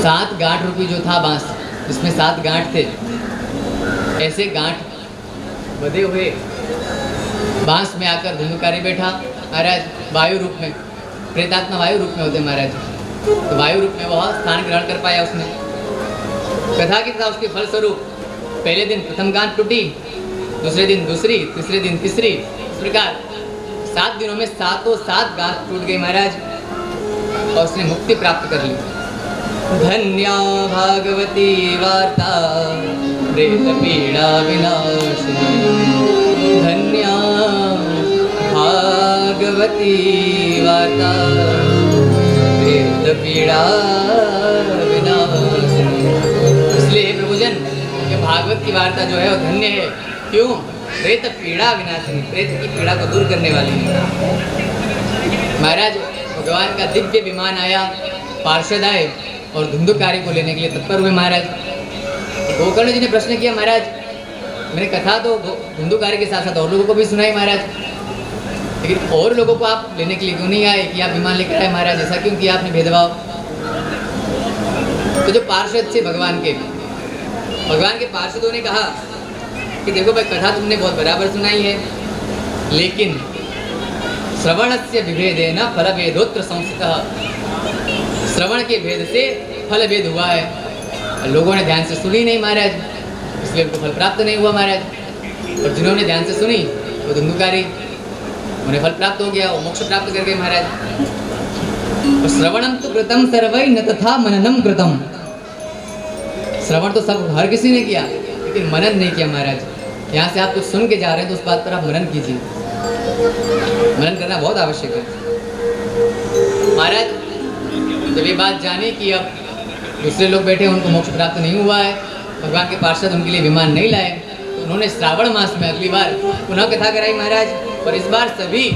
7 गांठ रूपी जो था बांस, जिसमें 7 गांठ थे, ऐसे गांठ बधे हुए बांस में आकर धुंधुकारी बैठा महाराज। वायु रूप में, प्रेतात्मा वायु रूप में होते महाराज। तो वायु रूप में वह स्थान ग्रहण कर पाया उसने। कथा की तथा उसके फलस्वरूप पहले दिन प्रथम गांठ टूटी, दूसरे दिन दूसरी, तीसरे दिन तीसरी, इस प्रकार 7 दिनों में 7 गांठ टूट गई महाराज और उसने मुक्ति प्राप्त कर ली। धन्या भागवती वार्ता प्रेत पीड़ा विनाशिनी, धन्या भागवती वार्ता प्रेत पीड़ा विनाशिनी। इसलिए प्रभुजन ये भागवत की वार्ता जो है वो धन्य है। क्यों? प्रेत पीड़ा विनाशिनी, प्रेत की पीड़ा को दूर करने वाली है महाराज। भगवान का दिव्य विमान आया, पार्षद आए और धुंधुकारी को लेने के लिए तत्पर हुए महाराज। गोकर्ण जी ने प्रश्न किया, महाराज मैंने कथा तो धुंधुकारी के साथ साथ और लोगों को भी सुनाई महाराज, लेकिन और लोगों को आप लेने के लिए क्यों नहीं आए कि आप विमान लेकर आए महाराज? ऐसा क्यों किया आपने भेदभाव? तो जो पार्षद थे भगवान के पार्षदों ने कहा कि देखो भाई, कथा तुमने बहुत बराबर सुनाई है, लेकिन श्रवणस्य विभेदेन फलभेदोत्र संस्थितः। श्रवण के भेद से फल भेद हुआ है। लोगों ने ध्यान से सुनी नहीं महाराज, इसलिए उनको फल प्राप्त नहीं हुआ महाराज। और जिन्होंने ध्यान से सुनी वो धुंधुकारी, उन्हें फल प्राप्त हो गया, वो मोक्ष प्राप्त कर गए महाराज। और श्रवणम तो कृतम सर्वै न तथा मननम कृतम। श्रवण तो सब हर किसी ने किया, लेकिन मनन नहीं किया महाराज। यहाँ से आप कुछ सुन के जा रहे हैं तो उस बात पर आप मनन कीजिए। मनन करना बहुत आवश्यक है महाराज। जब ये बात जानी कि अब दूसरे लोग बैठे, उनको मोक्ष प्राप्त नहीं हुआ है, भगवान के पार्षद उनके लिए विमान नहीं लाए, तो उन्होंने श्रावण मास में अगली बार पुनः कथा कराई महाराज। और इस बार सभी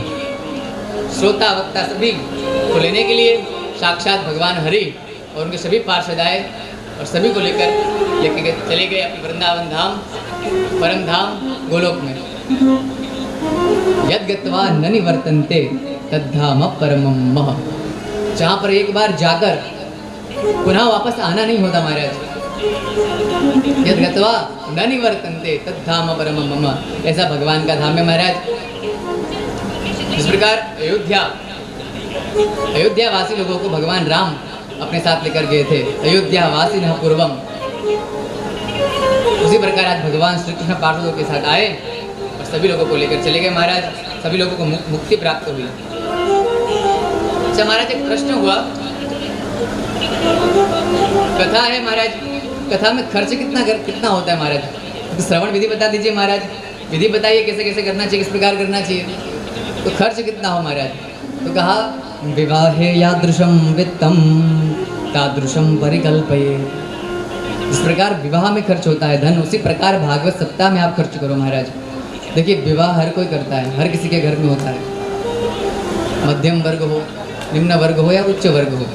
श्रोता वक्ता सभी को लेने के लिए साक्षात भगवान हरि और उनके सभी पार्षद आए और सभी को लेकर चले गए अपने वृंदावन धाम, परम धाम गोलोक में। यद गत्वा न निवर्तन्ते तद्धाम परमम मह। जहाँ पर एक बार जाकर पुनः वापस आना नहीं होता महाराज। यद गत्वा न निवर्तन्ते तद्धाम परमम मम, ऐसा भगवान का धाम है महाराज। इस प्रकार अयोध्या वासी लोगों को भगवान राम अपने साथ लेकर गए थे। अयोध्या वासी न पूर्वम। उसी प्रकार आज भगवान श्री कृष्ण पार्षदों के साथ आए और सभी लोगों को लेकर चले गए महाराज। सभी लोगों को मुक्ति प्राप्त हुई। अच्छा महाराज, एक प्रश्न हुआ, कथा है महाराज, कथा में खर्च कितना होता है महाराज? तो श्रवण विधि बता दीजिए महाराज, विधि बताइए कैसे कैसे करना चाहिए, किस प्रकार करना चाहिए, तो खर्च कितना हो महाराज? तो कहा विवाहे यादृशम वित्तम तादृशम परिकल्पये। इस प्रकार विवाह में खर्च होता है धन, उसी प्रकार भागवत सप्ताह में आप खर्च करो महाराज। देखिए विवाह हर कोई करता है, हर किसी के घर में होता है, मध्यम वर्ग हो, निम्न वर्ग हो या उच्च वर्ग हो,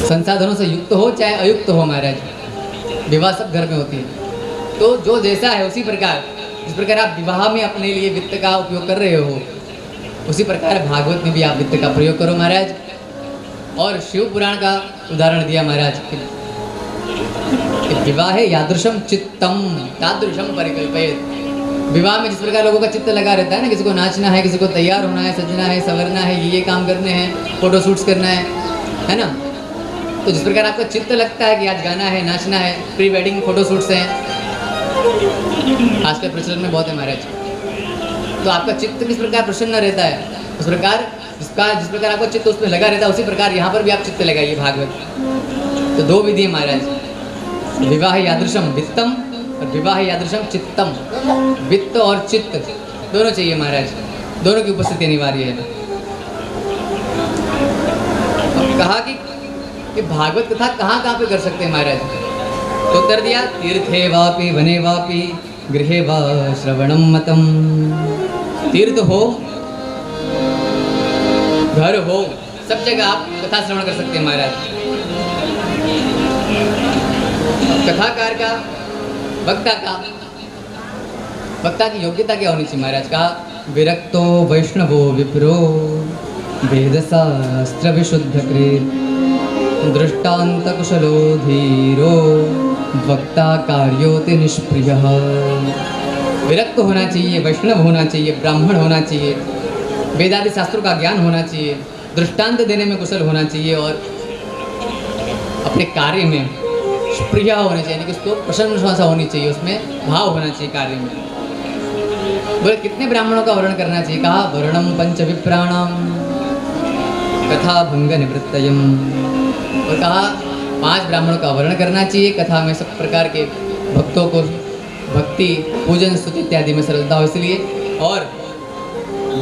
संसाधनों से युक्त हो चाहे अयुक्त हो महाराज, विवाह सब घर में होती है। तो जो जैसा है उसी प्रकार, जिस प्रकार आप विवाह में अपने लिए वित्त का उपयोग कर रहे हो, उसी प्रकार भागवत में भी आप वित्त का प्रयोग करो महाराज। और शिव पुराण का उदाहरण दिया महाराज, विवाहे यादृशम चित्तम तादृशम परिकल्पयेत्। विवाह में जिस प्रकार लोगों का चित्त लगा रहता है ना, किसी को नाचना है, किसी को तैयार होना है, सजना है, संवरना है, ये काम करने हैं, फोटो शूट्स करना है ना। तो जिस प्रकार आपका चित्त लगता है कि आज गाना है, नाचना है, प्री वेडिंग फोटो शूट्स हैं, आजकल प्रचलन में बहुत है महाराज। तो आपका चित्त किस प्रकार प्रसन्न रहता है, उस प्रकार जिस प्रकार आपका चित्त उसमें लगा रहता है, उसी प्रकार यहाँ पर भी आप चित्त लगाइए भागवत। तो दो विधि है महाराज, विवाह यादृशम वित्तम और विवाह यादृशम चित्तम। वित्त और चित्त दोनों चाहिए महाराज, दोनों की उपस्थिति अनिवार्य है। अब कहा कि भागवत कथा कहाँ कहाँ पे कर सकते हैं महाराज, तो उत्तर दिया तीर्थे वापि वने वापि गृहे वा श्रवणम मतम। तीर्थ हो, घर हो, सब जगह आप कथा श्रवण कर सकते हैं महाराज। कथाकार का, वक्ता की योग्यता क्या होनी चाहिए महाराज। कहा विरक्तो वैष्णवो विप्रो वेद शास्त्र विशुद्ध कृत दृष्टांत कुशलो धीरो वक्ता कार्योति निष्प्रियः। विरक्त होना चाहिए, वैष्णव होना चाहिए, ब्राह्मण होना चाहिए, वेदादि शास्त्रों का ज्ञान होना चाहिए, दृष्टांत देने में कुशल होना चाहिए और अपने कार्य में प्रिय होने चाहिए, यानी कि उसको प्रशंसा होनी चाहिए, उसमें भाव होना चाहिए कार्य में। बोले कितने ब्राह्मणों का वर्णन करना चाहिए। कहा वर्णम पंच विप्राणाम कथा भंग निवृत्तयम। और कहा 5 ब्राह्मणों का वर्णन करना चाहिए, कथा में सब प्रकार के भक्तों को भक्ति पूजन स्तुति इत्यादि में सरलता हो इसलिए, और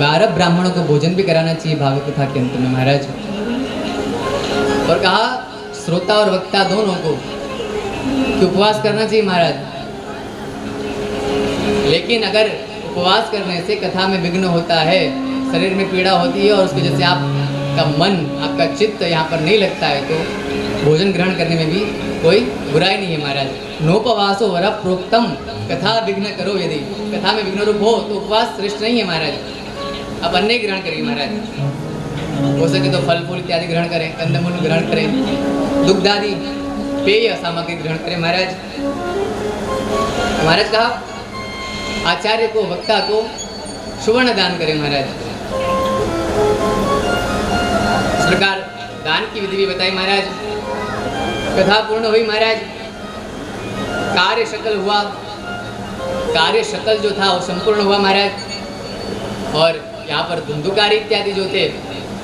12 ब्राह्मणों को भोजन भी कराना चाहिए भागवत कथा के अंत में महाराज। और कहा श्रोता और वक्ता दोनों को कि उपवास करना चाहिए महाराज। लेकिन अगर उपवास करने से कथा में विघ्न होता है, शरीर में पीड़ा होती है और उसकी वजह से आपका मन, आपका चित्त यहाँ पर नहीं लगता है, तो भोजन ग्रहण करने में भी कोई बुराई नहीं है महाराज। नोपवासो वर प्रोक्तम कथा विघ्न करो, यदि कथा में विघ्न रूप हो तो उपवास श्रेष्ठ नहीं है महाराज। आप अन्न ग्रहण करिए महाराज, हो सके तो फल फूल इत्यादि ग्रहण करें, कंदमूल ग्रहण करें, दुग्ध आदि पेय सामग्री ग्रहण करें महाराज। महाराज कहा आचार्य को, वक्ता को सुवर्ण दान करें महाराज। इस प्रकार दान की विधि भी बताई महाराज। कथा पूर्ण हुई महाराज, कार्य शकल हुआ, कार्य शकल जो था वो संपूर्ण हुआ महाराज। और यहाँ पर धुंधुकारी इत्यादि जो थे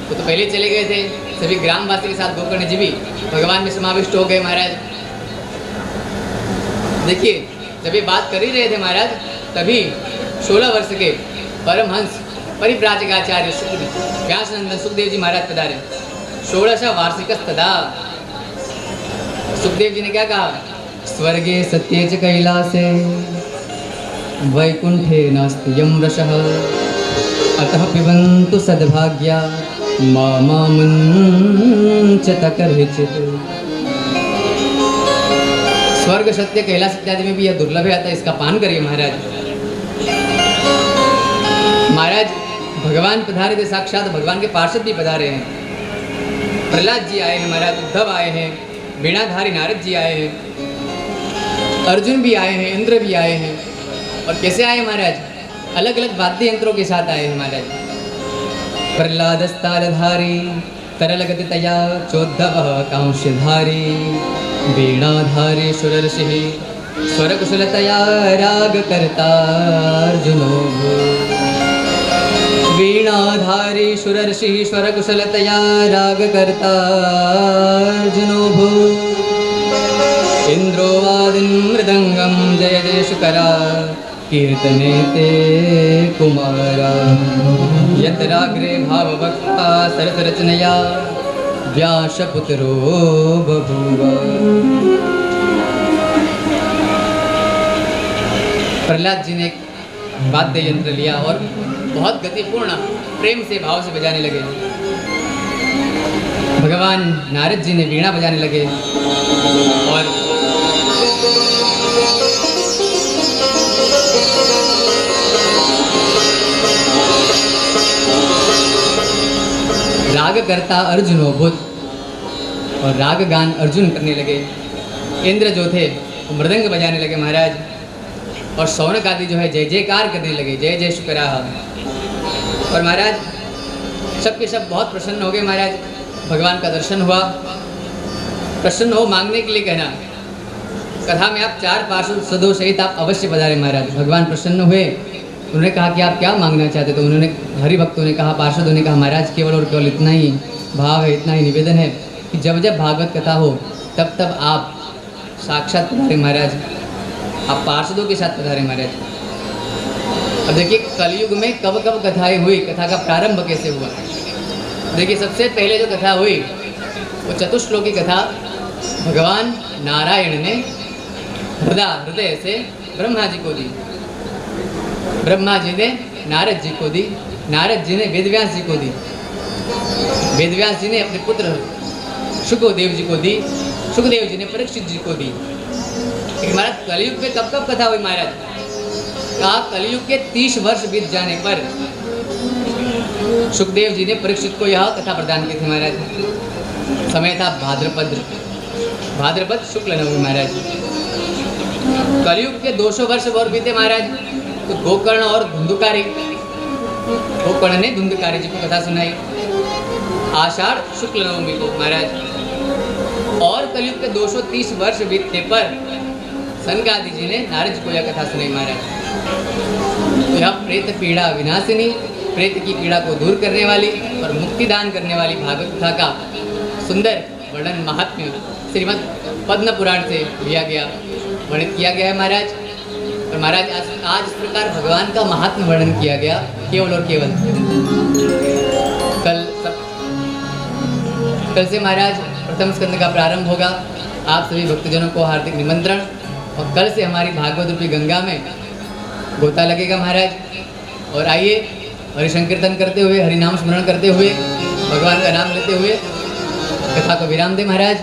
वो तो पहले चले गए थे, सभी ग्रामवासी के साथ गोकर्ण जी भी भगवान में समाविष्ट हो गए महाराज। देखिए जब ये बात कर ही रहे थे महाराज, तभी 16 वर्ष के परमहंस परिव्राजकाचार्य व्यासनंदन सुखदेव जी महाराज पधारे। 16 वार्षिकस्तदा सुखदेव जी ने क्या कहा, स्वर्गे सत्ये च कैलासे वैकुंठे नास्ति यम रसः अतः पिबन्तु सद्भाग्या मामुञ्चत कर्हिचित्। स्वर्ग सत्य कैलाश इत्यादि में भी यह दुर्लभ है, अतः इसका पान करिए महाराज। महाराज भगवान पधारे थे, साक्षात भगवान के पार्षद भी पधारे हैं। प्रहलाद जी आए हैं महाराज, उद्धव आए हैं, वीणाधारी नारद जी आए हैं, अर्जुन भी आए हैं, इंद्र भी आए हैं। और कैसे आए महाराज, अलग अलग वाद्य यंत्रों के साथ आए हैं महाराज। प्रहलादस्तालधारी तरलगतितया चोद्धवः कांस्यधारी वीणाधारी सुरर्षिः स्वरकुशलतया रागकर्तार्जुनो। वीणाधारी सुरर्षिः स्वरकुशलतया रागकर्तार्जुनो भू। इन्द्रो वादिन् मृदङ्गं जय जयशुकरा कीर्तने ते कुमारा। यत्राग्रे भाववक्ता सरसरचनया व्यासपुत्रो बभूव। प्रहलाद जी ने एक वाद्य यंत्र लिया और बहुत गतिपूर्ण प्रेम से भाव से बजाने लगे। भगवान नारद जी ने वीणा बजाने लगे और राग करता अर्जुनो भूत, और राग गान अर्जुन करने लगे। इंद्र जो थे वो मृदंग बजाने लगे महाराज। और शौनक आदि जो है जय जयकार करने लगे, जय जय शुक्राह। और महाराज सब के सब बहुत प्रसन्न हो गए। महाराज भगवान का दर्शन हुआ, प्रसन्न हो मांगने के लिए कहना। कथा में आप 4 पार्षद सदों सहित आप अवश्य पधारे महाराज। भगवान प्रसन्न हुए, उन्होंने कहा कि आप क्या मांगना चाहते, तो उन्होंने हरिभक्तों ने कहा, पार्षदों ने कहा महाराज केवल और केवल इतना ही भाव है, इतना ही निवेदन है कि जब जब भागवत कथा हो तब तब आप साक्षात पधारे महाराज, आप पार्षदों के साथ पधारे महाराज। अब देखिए कलयुग में कब कब कथाएं हुई, कथा का प्रारंभ कैसे हुआ। देखिए सबसे पहले जो कथा हुई वो चतुश्लोकी कथा भगवान नारायण ने हृदय से ब्रह्मा जी को दी। ब्रह्मा जी ने नारद जी को दी, नारद जी ने वेदव्यास जी को दी, वेदव्यास जी ने अपने पुत्र सुखदेव जी को दी, सुखदेव जी ने परीक्षित जी को दी। लेकिन महाराज कलयुग में कब कब कथा हुई महाराज? कहा कलयुग के 30 वर्ष बीत जाने पर सुखदेव जी ने परीक्षित को यह कथा प्रदान की थी महाराज। समय था भाद्रपद शुक्ल नवमी महाराज। कलयुग के 200 वर्ष और बीते महाराज, तो गोकर्ण और धुंधुकारी, गोकर्ण ने धुंधुकारी जी को कथा सुनाई आषाढ़ शुक्ल नवमी को महाराज। और कलयुग के 230 वर्ष बीतने पर सनकादि जी ने नारद जी को यह कथा सुनाई महाराज। तो यह प्रेत पीड़ा विनाशिनी, प्रेत की पीड़ा को दूर करने वाली और मुक्ति दान करने वाली भागवत कथा का सुंदर वर्णन महात्म्य श्रीमद् पद्म पुराण से लिया गया, वर्णित किया गया है महाराज। और महाराज आज इस प्रकार भगवान का महात्म्य वर्णन किया गया केवल और केवल। कल से महाराज प्रथम स्कंद का प्रारंभ होगा। आप सभी भक्तजनों को हार्दिक निमंत्रण। और कल से हमारी भागवत रूपी गंगा में गोता लगेगा महाराज। और आइए हरि संकीर्तन करते हुए, हरि नाम स्मरण करते हुए, भगवान का नाम लेते हुए कथा को विराम दे महाराज।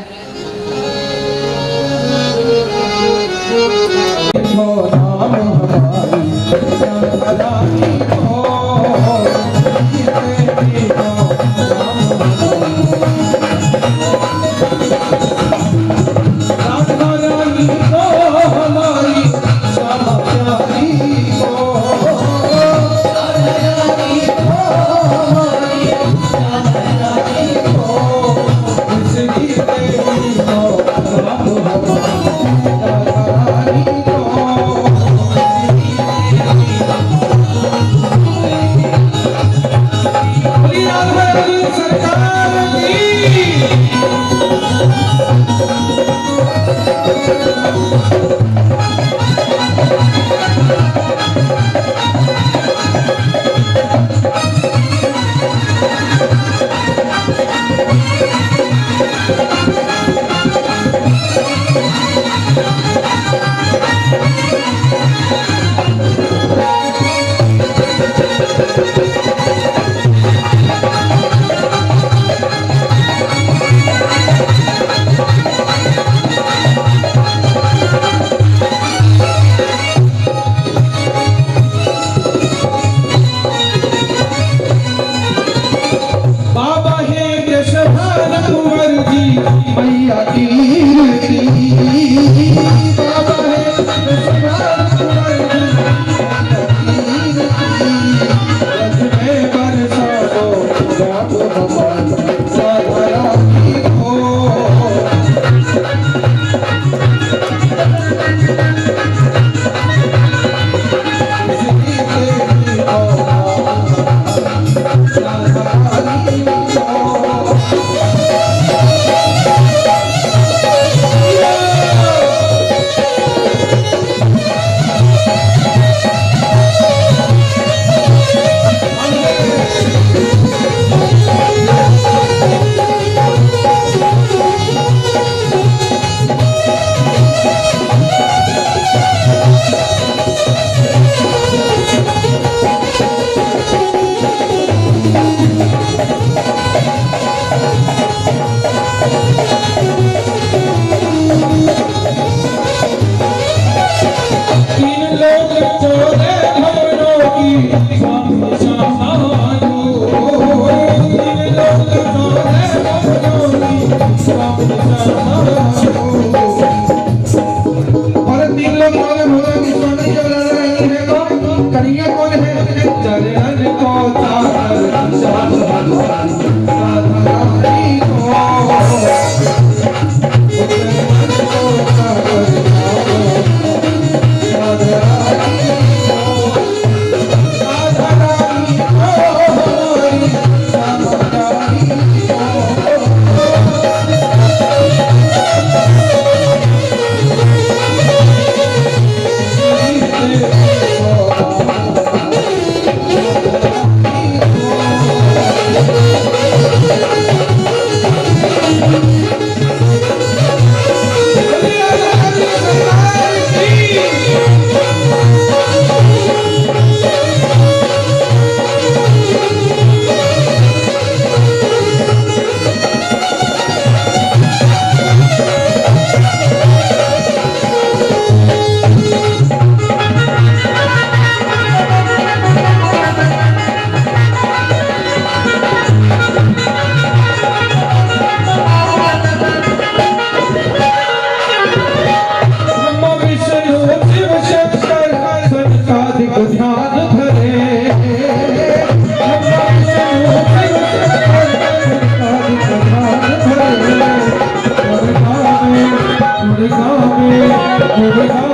और 3 लोग बोले भोला की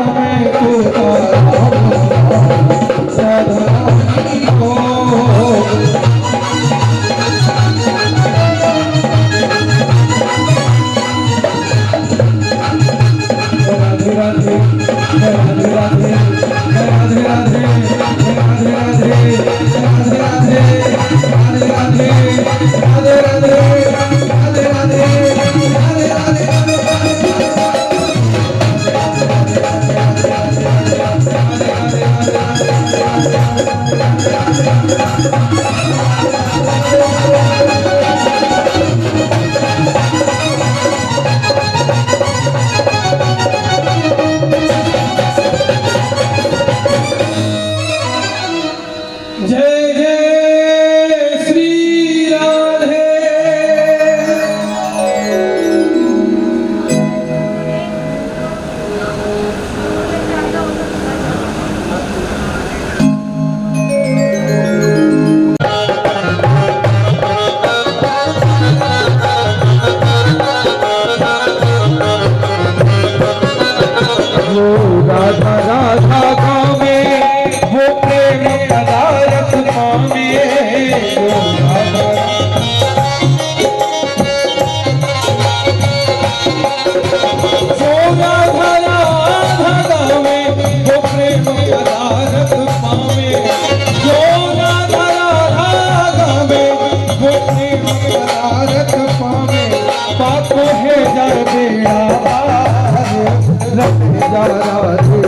में तुकाराम राधा रानी को राधे राधे राधे राधे राधे राधे राधे राधे राधे राधे राधे राधे राधे राधे राधे राधे जय जय श्री राधे राधा राधा गावे वो प्रेम पदारथ पावे वो राधा राधा गावे वो प्रेम पदारथ पावे जो राधा राधा गावे वो प्रेम पदारथ पावे पापो है जर बेड़ा रख जा राधे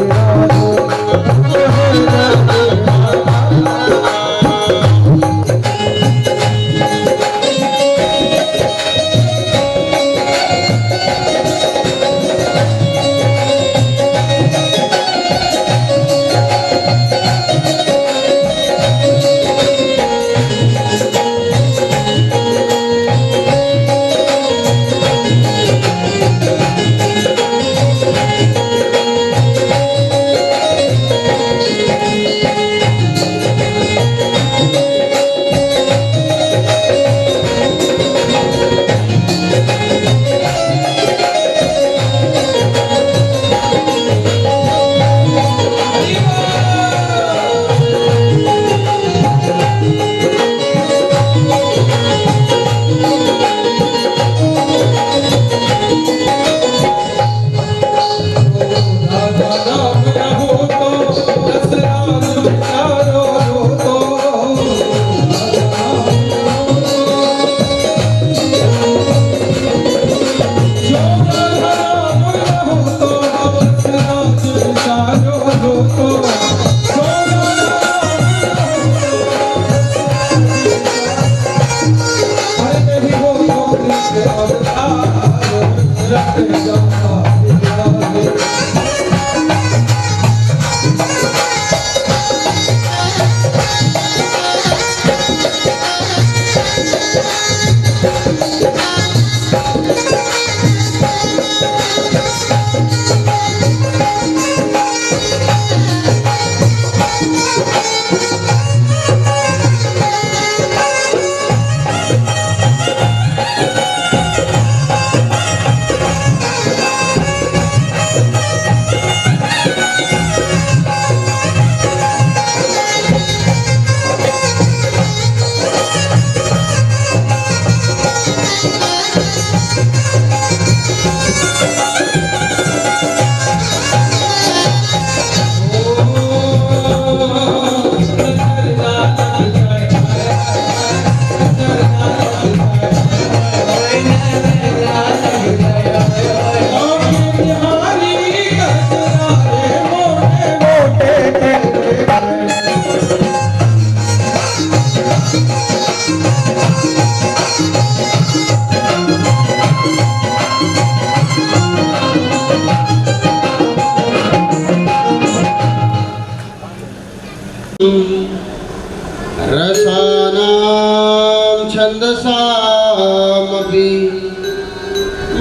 रसानां छन्दसामपि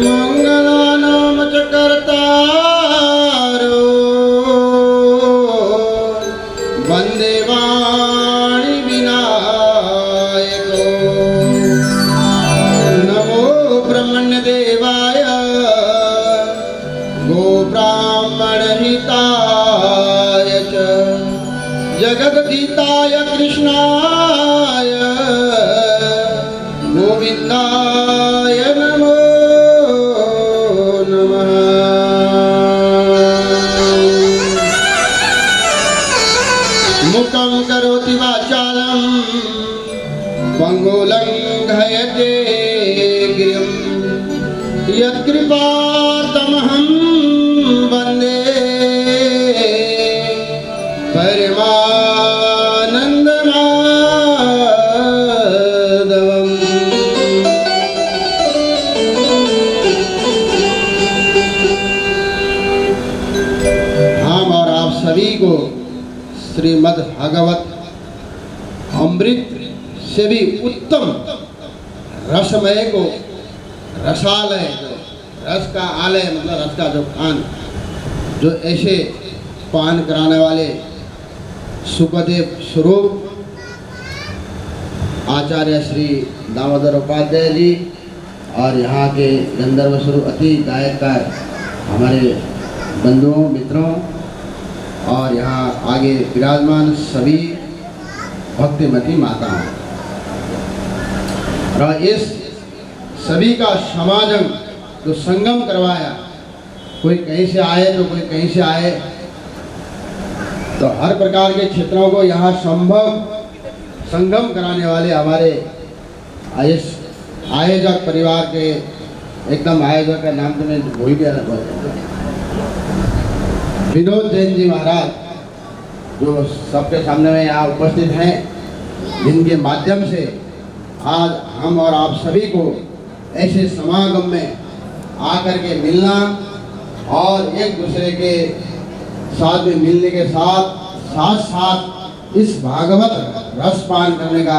मङ्गलानां च कर्तारो वन्दे वाणि विनायको नमो ब्रह्मण्यदेवाय गोब्राह्मणहिताय जगद्गीताय कृष्णाय गोविन्दाय नमो नमः। मुखं करोति वाचालं पंगुलंघयते गिरिं यत्कृपातमहं वन्दे परमानन्दमाधवम्। हम और आप सभी को श्रीमद् भागवत अमृत से भी उत्तम रसमय को रसालय, जो रस का आलय मतलब रस का जो पान, जो ऐसे पान कराने वाले सुखदेव स्वरूप आचार्य श्री दामोदर उपाध्याय जी और यहाँ के गंधर्व स्वरूप अति गायककार हमारे बंधुओं मित्रों और यहाँ आगे विराजमान सभी भक्तिमती माताओं और इस सभी का समागम जो संगम करवाया, कोई कहीं से आए तो कोई कहीं से आए, तो हर प्रकार के क्षेत्रों को यहाँ संगम कराने वाले हमारे आयोजक परिवार के एकदम आयोजक का नाम तो मैं भूल गया, विनोद जैन जी महाराज, जो सबके सामने में यहाँ उपस्थित हैं, जिनके माध्यम से आज हम और आप सभी को ऐसे समागम में आकर के मिलना और एक दूसरे के साथ में मिलने के साथ साथ इस भागवत रसपान करने का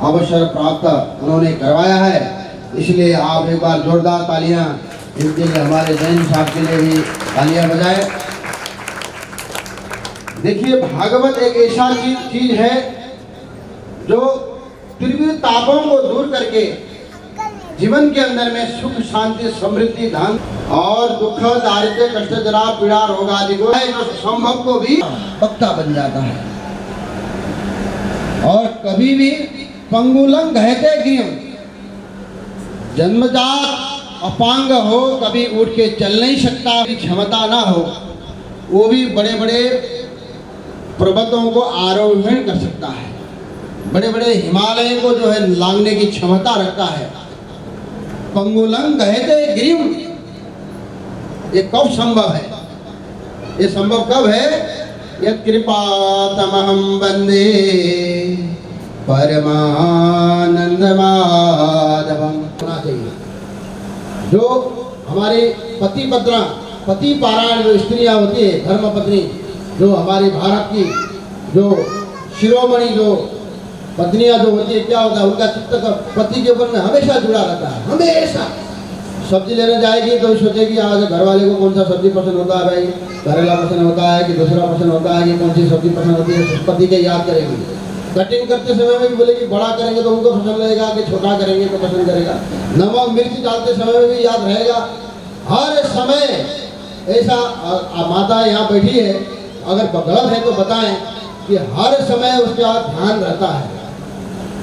अवसर प्राप्त उन्होंने करवाया है। इसलिए आप एक बार जोरदार तालियां इनके लिए, हमारे जैन साहब के लिए भी तालियां बजाएं। देखिए, भागवत एक ऐसा चीज है जो त्रिविध तापों को दूर करके जीवन के अंदर में सुख शांति समृद्धि धन और दुख दारिद्र्य कष्ट जरा पीड़ा रोग आदि को जो संभव को भी वक्ता बन जाता है। और कभी भी पंगुलंग कहते गिरिम, जन्मजात अपांग हो, कभी उठ के चल नहीं सकता, क्षमता ना हो, वो भी बड़े बड़े पर्वतों को आरोहण कर सकता है, बड़े बड़े हिमालय को जो है लांघने की क्षमता रखता है। पंगुलंग कहते गिरिम, ये कब संभव है? ये संभव कब है? यत् कृपातमहं वन्दे परमानन्दमाधवम्। होना चाहिए जो हमारे पति पारायण जो स्त्रियां होती है, धर्म पत्नी, जो हमारी भारत की जो शिरोमणि जो पत्नियां जो होती है, क्या होता है, उनका चित्त पति के ऊपर में हमेशा जुड़ा रहता है। हमेशा सब्जी लेने जाएगी तो सोचेगी आज घर वाले को कौन सा सब्जी पसंद होता है, भाई करेला पसंद होता है कि दूसरा पसंद होता है कि कौन सी सब्जी पसंद होती है, पति के याद करेगी। कटिंग करते समय में भी बोलेगी बड़ा करेंगे तो उनको पसंद लगेगा कि छोटा करेंगे तो पसंद करेगा। नमक मिर्च डालते समय में भी याद रहेगा। हर समय ऐसा माता यहाँ बैठी है, अगर गलत है तो बताएं कि हर समय उसका ध्यान रहता है।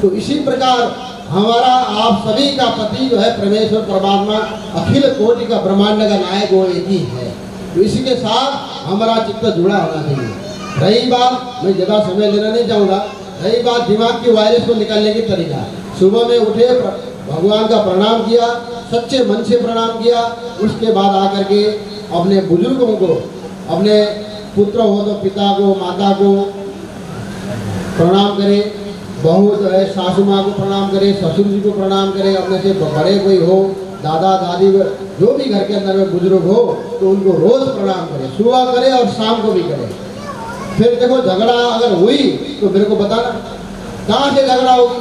तो इसी प्रकार हमारा आप सभी का पति जो है परमेश्वर परमात्मा अखिल कोटि का ब्रह्मांड का नायक वो एक ही है। तो इसी के साथ हमारा चित्त जुड़ा होना चाहिए। रही बात, मैं ज़्यादा समय लेना नहीं चाहूँगा, रही बात दिमाग की वायरस को निकालने की तरीका, सुबह में उठे भगवान का प्रणाम किया, सच्चे मन से प्रणाम किया, उसके बाद आकर के अपने बुजुर्गों को, अपने पुत्र हो तो पिता को, माता को प्रणाम करें, बहू जो है सासू माँ को प्रणाम करे, ससुर जी को प्रणाम करे, अपने से बड़े कोई हो, दादा दादी जो भी घर के अंदर में बुजुर्ग हो तो उनको रोज प्रणाम करे, सुबह करे और शाम को भी करे। फिर देखो झगड़ा अगर हुई तो मेरे को बताना, कहाँ से झगड़ा होगी?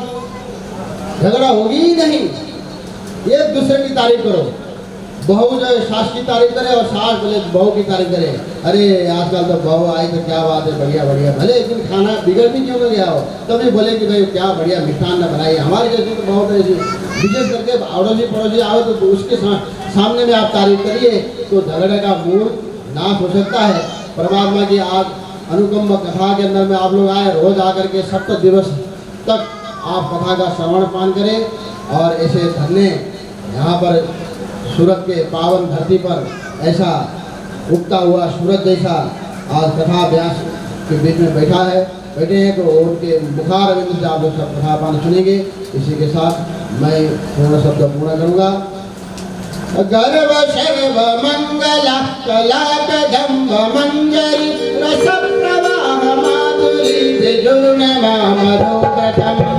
झगड़ा होगी ही नहीं। एक दूसरे की तारीफ करो, बहू जो है सास की तारीफ करे और सास बोले बहू की तारीफ करे, अरे आजकल तो बहू आई तो क्या बात है, बढ़िया बढ़िया, भले एक दिन खाना बिगड़ भी क्यों ना गया हो तभी बोले कि भाई क्या बढ़िया मिष्ठान न बनाई। हमारे जैसे तो बहुत ऐसी विशेष करके अड़ोसी पड़ोसी आओ तो उसके सामने में आप तारीफ करिए तो झगड़े का मूड नाश हो सकता है। परमात्मा की आज अनुकंप कथा के अंदर में आप लोग आए, रोज आकर के सप्त दिवस तक आप कथा का श्रवण पान करें और ऐसे धन्य यहाँ पर सूरत के पावन धरती पर ऐसा उगता हुआ सूरज जैसा आज कथा व्यास के बीच में बैठे हैं, तो उनके मुखार बिंदु से आप लोग सब कथा पान सुनेंगे। इसी के साथ मैं पूर्ण शब्द पूर्ण करूँगा। गर्व शर्व मंगल कला कदम्ब मंजरी रस प्रवाह माधुरी विजूर्ण मामरोगतम्।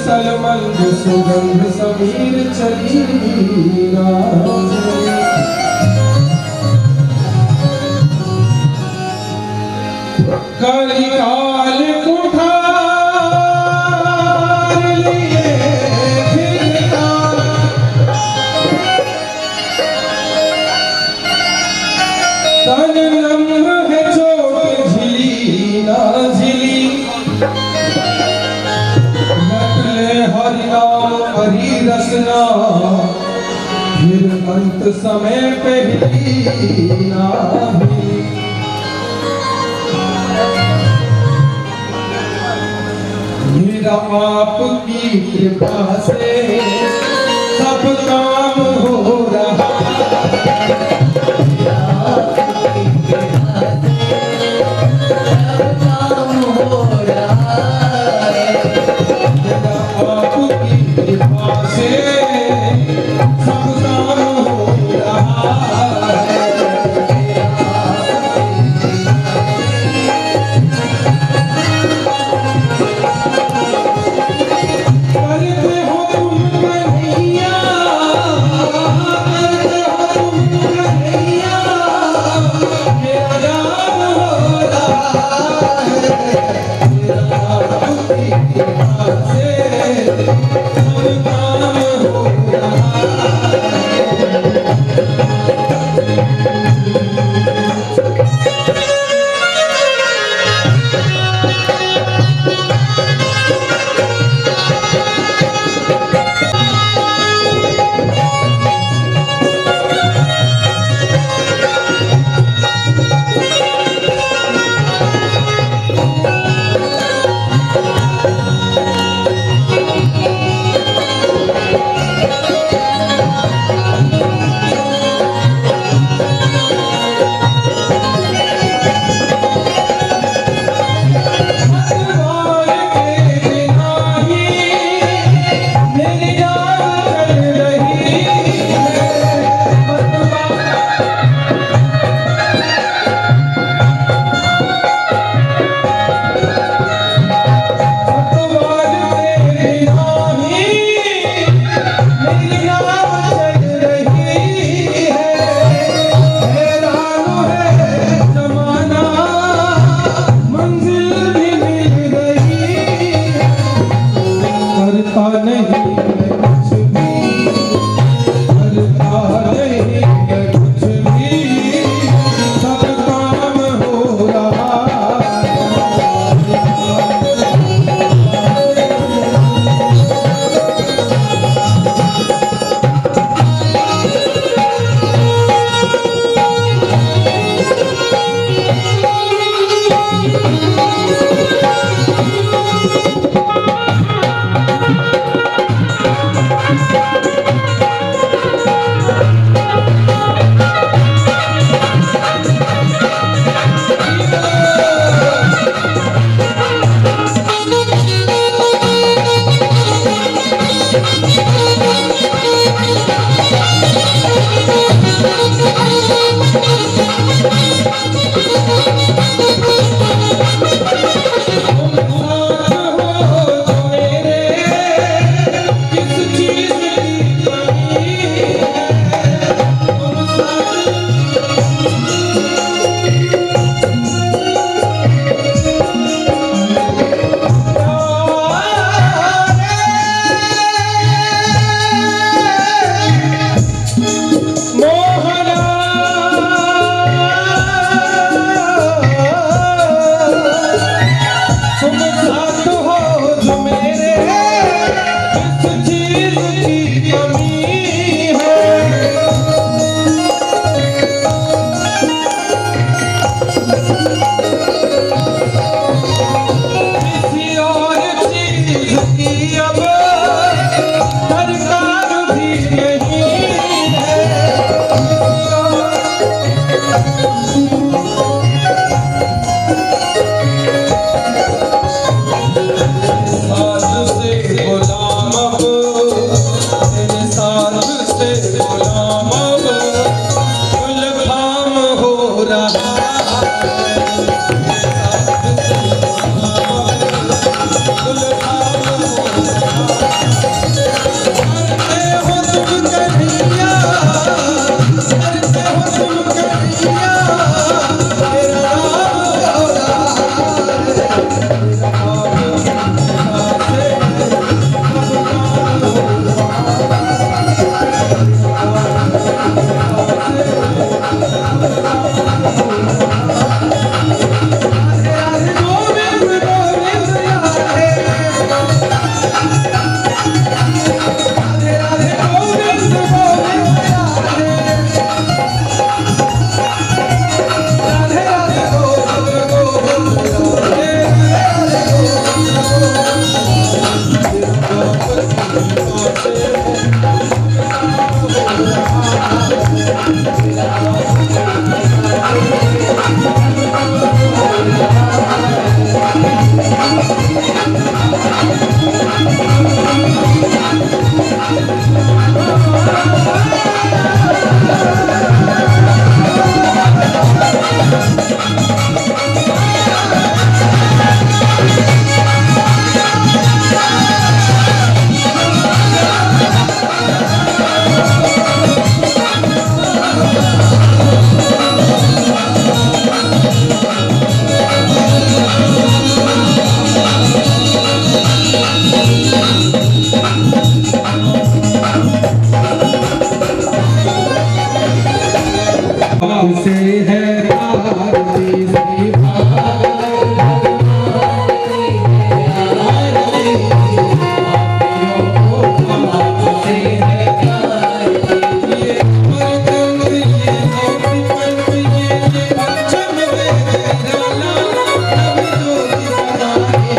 सलमंद सुगंध समीर चली कलिकाल कुठार लिए फिरता तन नम है चोट झिली ना झिली हरि नाम हरि रसना फिर अंत समय पे ही ना ही। मेरा आपकी कृपा से सब काम हो रहा करते हो तुम से है आरती श्री भागवत भगवान की है आरती से है आरती ये मर्दम ये नौकरी पंथ ये पंचम वेद डाला नव ज्योति बनाए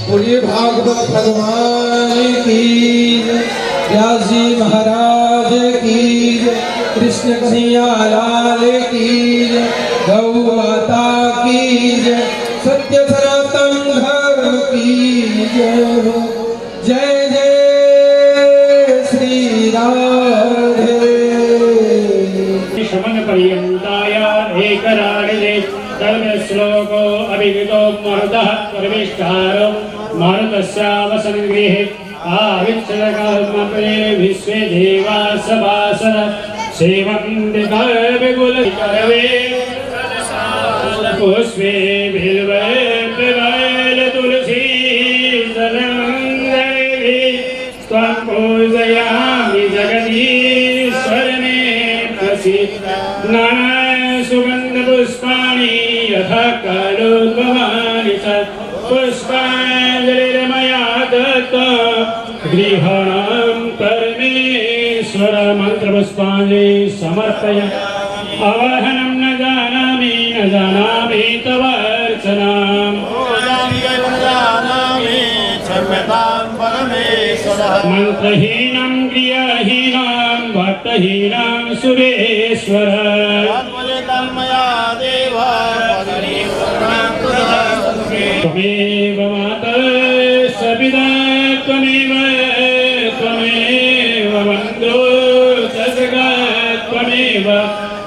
बोलिए भागवत भगवान की जय, व्यास जी महाराज की जय, कृष्ण कन्हैया लाल की जय, गौ माता की जय, सत्य सनातन धर्म की जय हो। जय जय श्री राधे। शमन पर्यन्ताया एकराणिने सर्वश्लोको अभिहितो मरुतः परमेष्ठारो मारुतस्यावसङ्गृहे आविच्छदकर्मपरे विश्वे देवा सभासर सेवन्दिका विपुलकरवे पुष्पे बिल्वे पिबैल तुलसी सलङ्गरे त्वं पूजयामि जगदीश्वरने प्रसीद नाना सुगन्ध पुष्पाणि यथा कालोद्भवानि च पुष्पाञ्जलिर्मया दत्ता गृहाणां परमेश्वर मन्त्रपुष्पाञ्जलि समर्पय आवाहनं न जानामि तव अर्चनाम् मंत्रहीनं क्रियाहीनं भक्तहीनं सुरेश्वर त्वमेव माता सपिता त्वमेव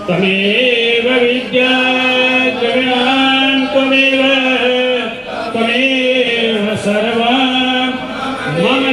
त्वमेव विद्या द्रविणां त्वमेव सर्वं मम